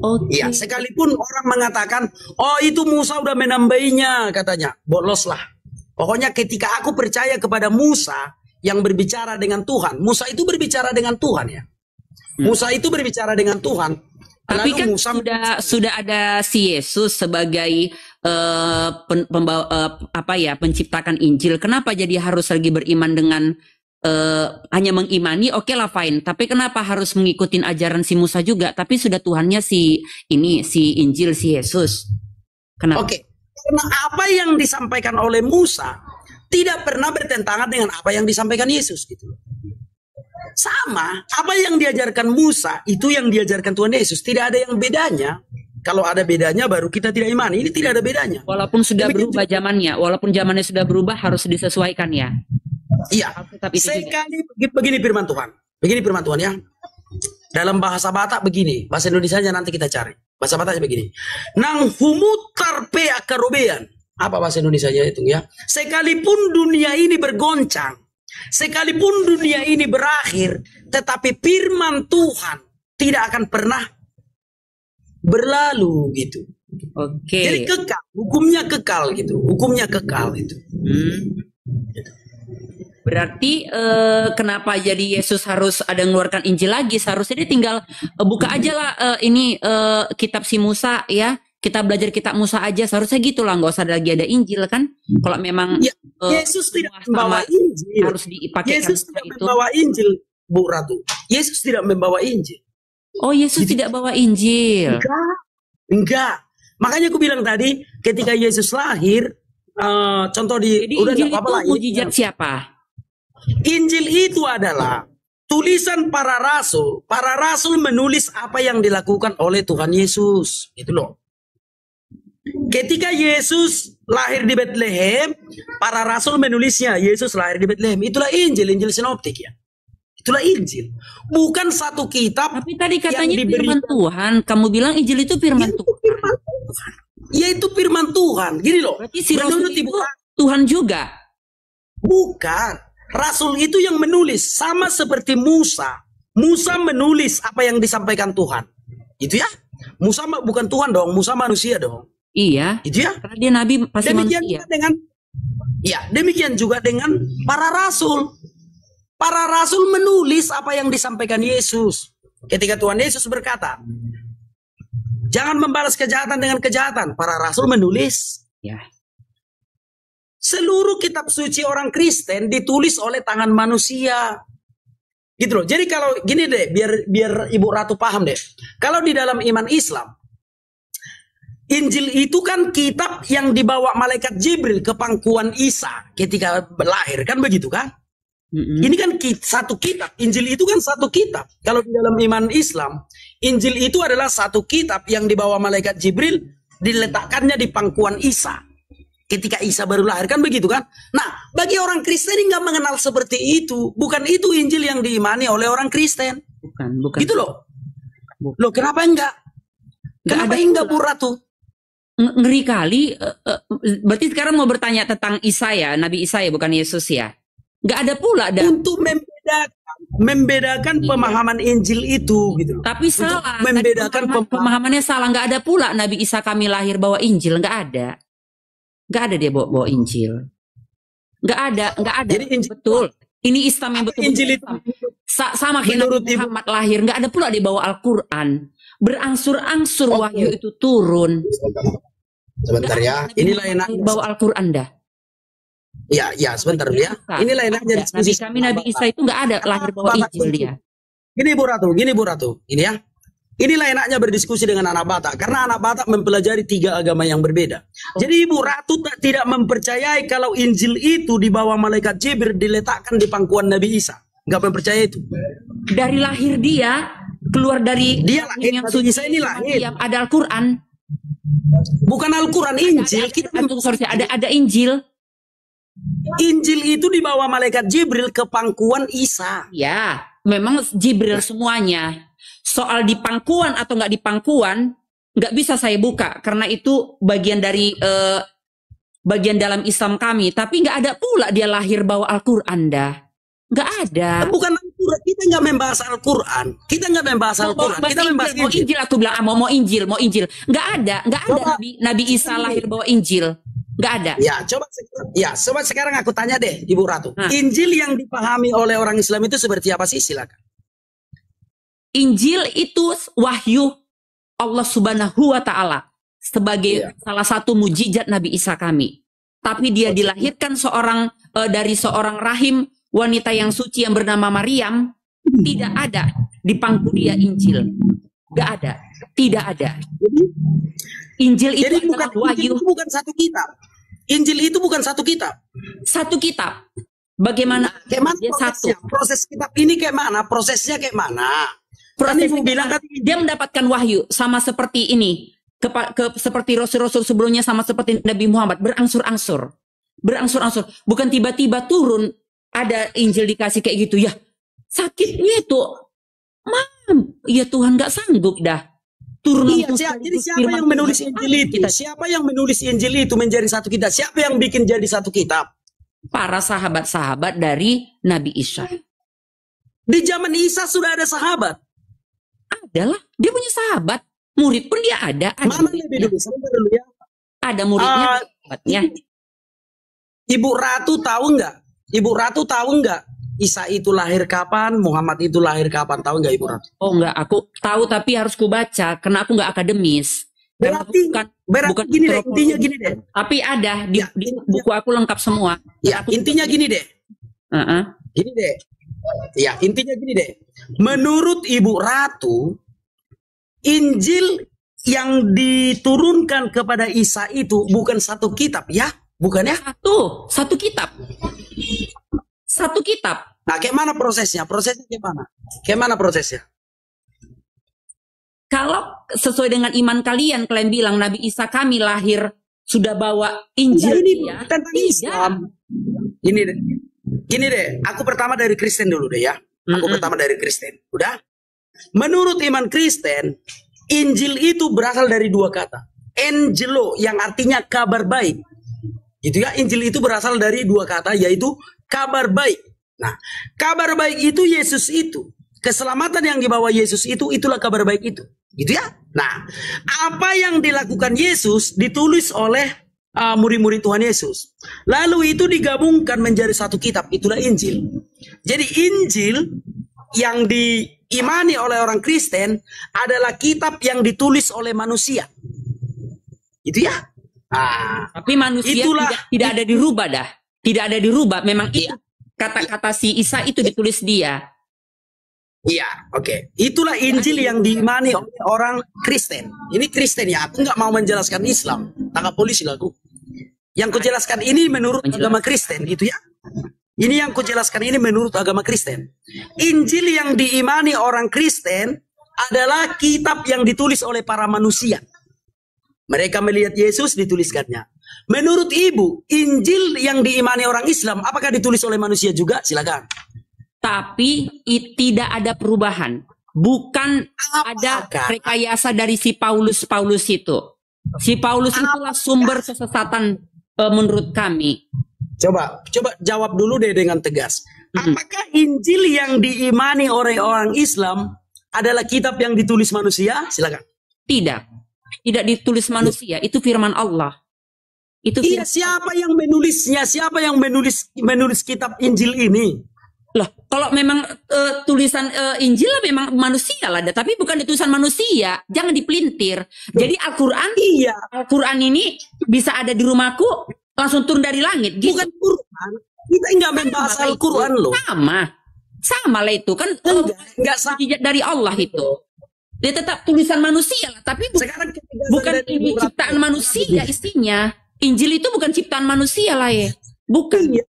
Okay. Ya, sekalipun orang mengatakan, oh itu Musa udah menambahinya, katanya, boloslah. Pokoknya ketika aku percaya kepada Musa yang berbicara dengan Tuhan, Musa itu berbicara dengan Tuhan ya. Musa itu berbicara dengan Tuhan. Tapi Lalu kan Musa sudah ada si Yesus sebagai penciptakan Injil. Kenapa jadi harus lagi beriman dengan hanya mengimani? Oke lah fine. Tapi kenapa harus mengikuti ajaran si Musa juga? Tapi sudah Tuhannya si Injil si Yesus. Kenapa? Oke. Karena apa yang disampaikan oleh Musa tidak pernah bertentangan dengan apa yang disampaikan Yesus gitu. Sama, apa yang diajarkan Musa itu yang diajarkan Tuhan Yesus. Tidak ada yang bedanya. Kalau ada bedanya baru kita tidak imani. Ini tidak ada bedanya. Walaupun sudah berubah zamannya, walaupun zamannya sudah berubah harus disesuaikan ya. Iya. Sekali begini firman Tuhan. Begini firman Tuhan ya. Dalam bahasa Batak begini, bahasa Indonesianya nanti kita cari. Bahasa Bataknya begini. Nang humutar pe akarobean. Apa bahasa Indonesianya itu ya? Sekalipun dunia ini bergoncang, sekalipun dunia ini berakhir, tetapi firman Tuhan tidak akan pernah berlalu gitu. Oke. Jadi kekal, hukumnya kekal gitu. Hukumnya kekal itu. Berarti kenapa jadi Yesus harus ada mengeluarkan Injil lagi? Seharusnya dia tinggal buka aja lah kitab si Musa ya. Kita belajar kitab Musa aja, seharusnya gitu lah, nggak usah lagi ada Injil kan? Kalau memang ya, Yesus tidak membawa Injil, harus dipakai. Yesus tidak membawa Injil, Bu Ratu. Yesus tidak membawa Injil. Oh, Yesus Jadi, tidak bawa Injil. Enggak. Makanya aku bilang tadi, ketika Yesus lahir, contoh di jadi udah Injil apa itu lah, mujizat siapa? Injil itu adalah tulisan para rasul. Para rasul menulis apa yang dilakukan oleh Tuhan Yesus. Itu loh. Ketika Yesus lahir di Bethlehem, para rasul menulisnya Yesus lahir di Bethlehem. Itulah Injil, Injil sinoptik ya. Itulah Injil. Bukan satu kitab. Tapi tadi katanya firman Tuhan. Kamu bilang Injil itu firman Tuhan. Yaitu firman Tuhan. Gini loh. Berarti si rasul itu Tuhan juga? Bukan. Rasul itu yang menulis. Sama seperti Musa. Musa menulis apa yang disampaikan Tuhan. Itu ya. Musa bukan Tuhan dong. Musa manusia dong. Iya. Itu ya. Karena dia nabi pasti demikian manusia. Demikian juga dengan para rasul. Para rasul menulis apa yang disampaikan Yesus. Ketika Tuhan Yesus berkata, jangan membalas kejahatan dengan kejahatan. Para rasul menulis. Ya. Seluruh kitab suci orang Kristen ditulis oleh tangan manusia. Gitu loh. Jadi kalau gini deh, biar Ibu Ratu paham deh. Kalau di dalam iman Islam, Injil itu kan kitab yang dibawa malaikat Jibril ke pangkuan Isa ketika lahir, kan begitu kan? Ini kan satu kitab. Injil itu kan satu kitab. Kalau di dalam iman Islam, Injil itu adalah satu kitab yang dibawa malaikat Jibril, diletakkannya di pangkuan Isa ketika Isa baru lahir, kan begitu kan? Nah, bagi orang Kristen yang nggak mengenal seperti itu, bukan itu Injil yang diimani oleh orang Kristen. Bukan. Gitu loh. Loh, kenapa enggak? Kenapa enggak, Bu Ratu? Ngeri kali. Berarti sekarang mau bertanya tentang Isa ya, Nabi Isa ya, bukan Yesus ya. Nggak ada pula dah. Untuk membedakan pemahaman Injil itu gitu. Tapi salah. Membedakan pemahamannya salah. Nggak ada pula Nabi Isa kami lahir bawa Injil. Nggak ada. Nggak ada dia bawa Injil. Nggak ada. Jadi Injil, betul. Ini Islam yang betul. Injil itu sama kayak Nabi Muhammad lahir. Nggak ada pula dia bawa Al-Quran. Berangsur-angsur wahyu itu turun. Sebentar ya. Inilah enaknya bawa Al-Quran dah. Ya, sebentar ya. Inilah enaknya diskusi. Nabi Isa itu nggak ada lahir bawa Injil dia. Gini Bu Ratu. Ini ya. Inilah enaknya berdiskusi dengan anak Batak, karena anak Batak mempelajari 3 agama yang berbeda. Jadi Ibu Ratu tidak mempercayai kalau Injil itu dibawa malaikat Jibril diletakkan di pangkuan Nabi Isa. Nggak mempercaya itu. Dari lahir dia, keluar dari Dia lahir, yang Nabi suci, Isa ini lahir. ada Al-Quran. Bukan Al-Quran, Injil. Ada Injil. Injil itu dibawa malaikat Jibril ke pangkuan Isa. Ya, memang Jibril semuanya. Soal di pangkuan atau nggak di pangkuan, nggak bisa saya buka karena itu bagian dari bagian dalam Islam kami. Tapi nggak ada pula dia lahir bawa Al-Quran dah. Nggak ada. Bukan Al-Quran, kita nggak membahas Al-Quran. Kita nggak membahas Al-Quran. Kita membahas Mau Injil, aku bilang mau Injil. Nggak ada Nabi Isa lahir bawa Injil. Nggak ada. Coba sekarang aku tanya deh, Ibu Ratu. Injil yang dipahami oleh orang Islam itu seperti apa sih? Silakan. Injil itu wahyu Allah Subhanahu wa Ta'ala sebagai salah satu mujizat Nabi Isa kami. Tapi dia dilahirkan dari seorang rahim wanita yang suci yang bernama Maryam. Tidak ada di pangku dia Injil. Nggak ada. Tidak ada. Injil itu adalah wahyu. Injil itu bukan satu kitab. Injil itu bukan satu kitab. Satu kitab. Bagaimana? Kayak mana dia prosesnya? satu. Proses kitab ini kayak mana? Prosesnya kayak mana? Prosesnya bilang dia mendapatkan wahyu sama seperti ini. Seperti rasul-rasul sebelumnya, sama seperti Nabi Muhammad, berangsur-angsur. Bukan tiba-tiba turun ada Injil dikasih kayak gitu ya. Sakitnya itu, ya Tuhan nggak sanggup dah. Turun jadi siapa yang menulis Injil itu? Siapa yang menulis Injil itu menjadi satu kitab? Siapa yang bikin jadi satu kitab? Para sahabat-sahabat dari Nabi Isa. Di zaman Isa sudah ada sahabat. Adalah, dia punya sahabat. Murid pun dia ada. Mana lebih dulu? Sebentar dulu ya. Ada muridnya, sahabatnya. Ibu Ratu tahu nggak? Isa itu lahir kapan? Muhammad itu lahir kapan? Tahu nggak Ibu Ratu? Oh enggak, aku tahu tapi harus kubaca karena aku nggak akademis. Berarti gini deh, intinya gini deh. Tapi ada di buku aku lengkap semua. Ya, intinya gini deh. Gini deh. Ya, intinya gini deh. Menurut Ibu Ratu, Injil yang diturunkan kepada Isa itu bukan satu kitab, ya? Bukan ya? Satu kitab. Satu kitab. Nah, kayak mana prosesnya? Prosesnya kayak mana? Kayak mana prosesnya? Kalau sesuai dengan iman kalian bilang Nabi Isa kami lahir sudah bawa Injil. Ini tentang Islam. Gini deh, aku pertama dari Kristen dulu deh ya. Aku pertama dari Kristen. Udah? Menurut iman Kristen, Injil itu berasal dari 2 kata. Angelo yang artinya kabar baik. Gitu ya, Injil itu berasal dari 2 kata yaitu kabar baik. Nah, kabar baik itu Yesus itu. Keselamatan yang dibawa Yesus itu, itulah kabar baik itu. Gitu ya. Nah, apa yang dilakukan Yesus ditulis oleh murid-murid Tuhan Yesus. Lalu itu digabungkan menjadi satu kitab, itulah Injil. Jadi Injil yang diimani oleh orang Kristen adalah kitab yang ditulis oleh manusia. Itu ya. Tapi manusia tidak ada dirubah dah. Tidak ada dirubah. Memang itu kata-kata si Isa itu ditulis dia. Iya, oke. Itulah Injil yang diimani oleh orang Kristen. Ini Kristen ya, aku nggak mau menjelaskan Islam. Tangkap polisi lah aku. Yang kujelaskan ini menurut agama Kristen, gitu ya. Ini yang kujelaskan ini menurut agama Kristen. Injil yang diimani orang Kristen adalah kitab yang ditulis oleh para manusia. Mereka melihat Yesus dituliskannya. Menurut Ibu, Injil yang diimani orang Islam, apakah ditulis oleh manusia juga? Silakan. Tapi tidak ada perubahan. Bukan ada rekayasa dari si Paulus itu. Si Paulus itulah sumber kesesatan menurut kami. Coba jawab dulu deh dengan tegas. Apakah Injil yang diimani oleh orang Islam adalah kitab yang ditulis manusia? Silakan. Tidak ditulis manusia. Itu firman Allah. Itu iya, siapa yang menulisnya? Siapa yang menulis kitab Injil ini? Loh, kalau memang tulisan Injil lah memang manusia lah, tapi bukan tulisan manusia. Jangan dipelintir. Jadi Al-Quran ini bisa ada di rumahku langsung turun dari langit. Gitu. Bukan Quran. Kita enggak membahas Al-Quran loh. Sama lah itu kan. Enggak dari Allah itu. Dia tetap tulisan manusia lah, tapi Sekarang ketegasan bukan dari ini Ibu Ratu. ciptaan manusia isinya. Injil itu bukan ciptaan manusia lah ya. Bukan. Iya.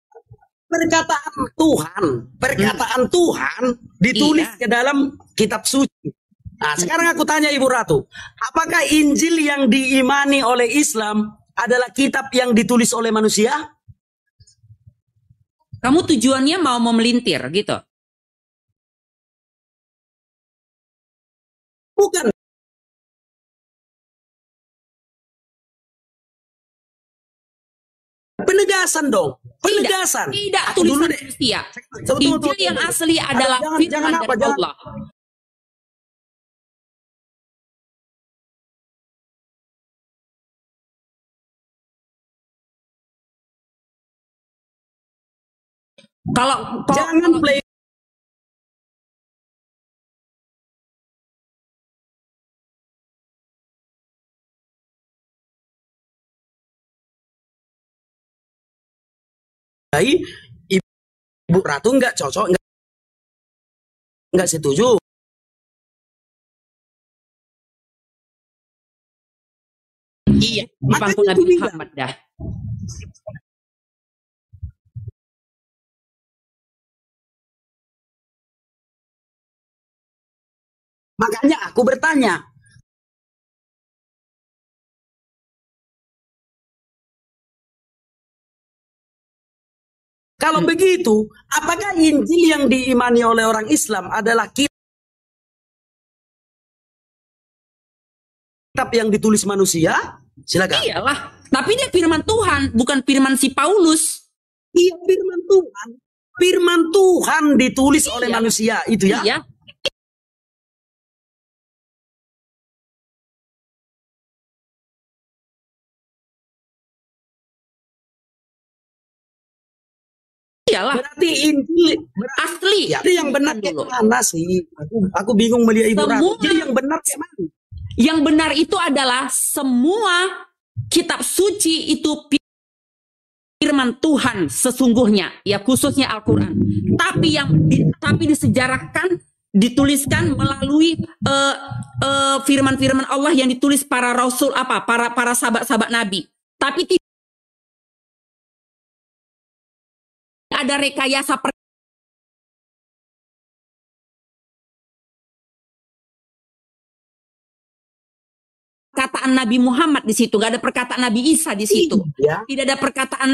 Perkataan Tuhan ditulis Iya. ke dalam kitab suci. Nah, sekarang aku tanya Ibu Ratu, apakah Injil yang diimani oleh Islam adalah kitab yang ditulis oleh manusia? Kamu tujuannya mau memelintir gitu. Bukan. Penegasan dong. Penegasan. Tidak Aku dulu tulisan deh. manusia. Tunggu, Injil yang asli adalah Jangan firman apa, dari jangan. Allah. Kalau Jangan play. Ibu Ratu nggak cocok, nggak setuju. iya, di Makanya pangku Nabi aku bilang. Muhammad dah. Makanya aku bertanya. Kalau begitu, apakah Injil yang diimani oleh orang Islam adalah kitab yang ditulis manusia? Silakan. Iyalah, tapi dia firman Tuhan, bukan firman si Paulus. Iya, firman Tuhan. Firman Tuhan ditulis oleh manusia, itu ya. Iya. Iyalah, Berarti Injil asli. ya, yang benar kayak Dulu. mana sih? Aku bingung melihat Ibu Ratu. Semua- Jadi yang benar kayak mana? Yang benar itu adalah semua kitab suci itu firman Tuhan sesungguhnya, ya khususnya Al-Quran. Tapi disejarahkan, dituliskan melalui firman-firman Allah yang ditulis para rasul para sahabat-sahabat Nabi. Tapi tidak ada rekayasa perkataan Nabi Muhammad di situ, nggak ada perkataan Nabi Isa di situ, Ya. tidak ada perkataan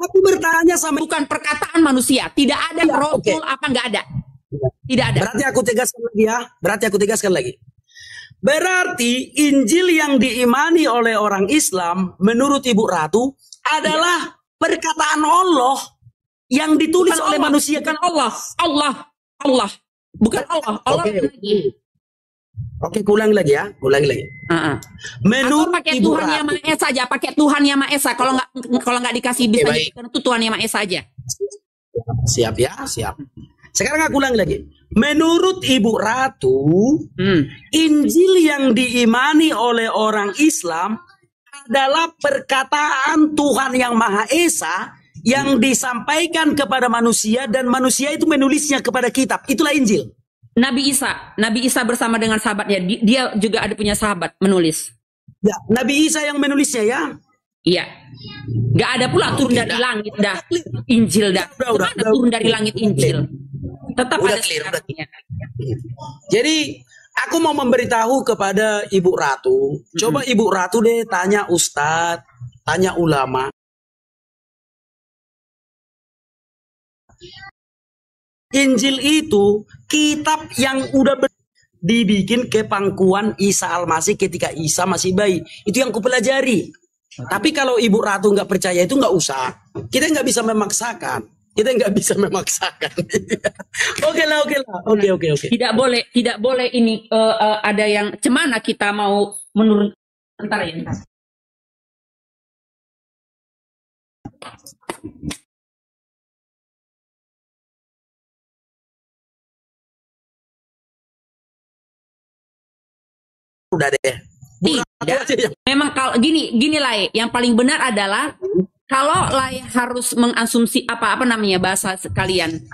Aku bertanya sama. bukan perkataan manusia, tidak ada Ya, rasul oke. apa nggak ada, tidak ada. Berarti aku tegaskan lagi ya. Berarti Injil yang diimani oleh orang Islam menurut Ibu Ratu adalah perkataan Allah yang ditulis Bukan oleh Allah, manusia. bukan Allah, bukan Allah, Allah Oke. lagi. Oke, ulangi lagi ya. Atau Menurut pakai Ibu Tuhan yang Ratu. Maha Esa aja, pakai Tuhan yang Maha Esa. Kalau nggak dikasih bisa baik. jadikan itu Tuhan yang Maha Esa aja. Siap ya, siap. Sekarang aku ulangi lagi. Menurut Ibu Ratu, Injil yang diimani oleh orang Islam adalah perkataan Tuhan yang Maha Esa yang disampaikan kepada manusia dan manusia itu menulisnya kepada kitab. Itulah Injil. Nabi Isa bersama dengan sahabatnya, dia juga ada punya sahabat menulis. Ya, Nabi Isa yang menulisnya ya. Iya. Nggak ada pula turun dari langit dah Injil dah. Udah, Mana turun dari langit Injil? Tetap Udah ada clear, udah syaratnya. Jadi aku mau memberitahu kepada Ibu Ratu. Coba Ibu Ratu deh tanya Ustadz, tanya ulama. Injil itu kitab yang udah dibikin ke pangkuan Isa Al-Masih ketika Isa masih bayi. Itu yang kupelajari. Tapi kalau Ibu Ratu nggak percaya itu nggak usah. Kita nggak bisa memaksakan. Oke lah. Oke. Tidak boleh ini ada yang cemana kita mau menurut antara ini. udah deh. Bukan aku Tidak. aja yang Memang kalau gini Lai, yang paling benar adalah kalau Lai harus mengasumsi apa namanya bahasa kalian,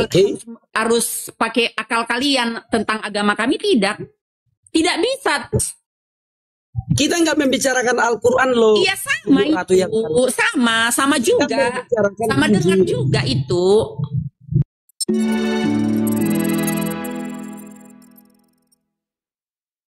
oke. harus pakai akal kalian tentang agama kami, tidak bisa. Kita nggak membicarakan Al-Quran loh. Iya sama Bu Ratu yang itu, sama kita juga, membicarakan sama dengar Injil. juga itu.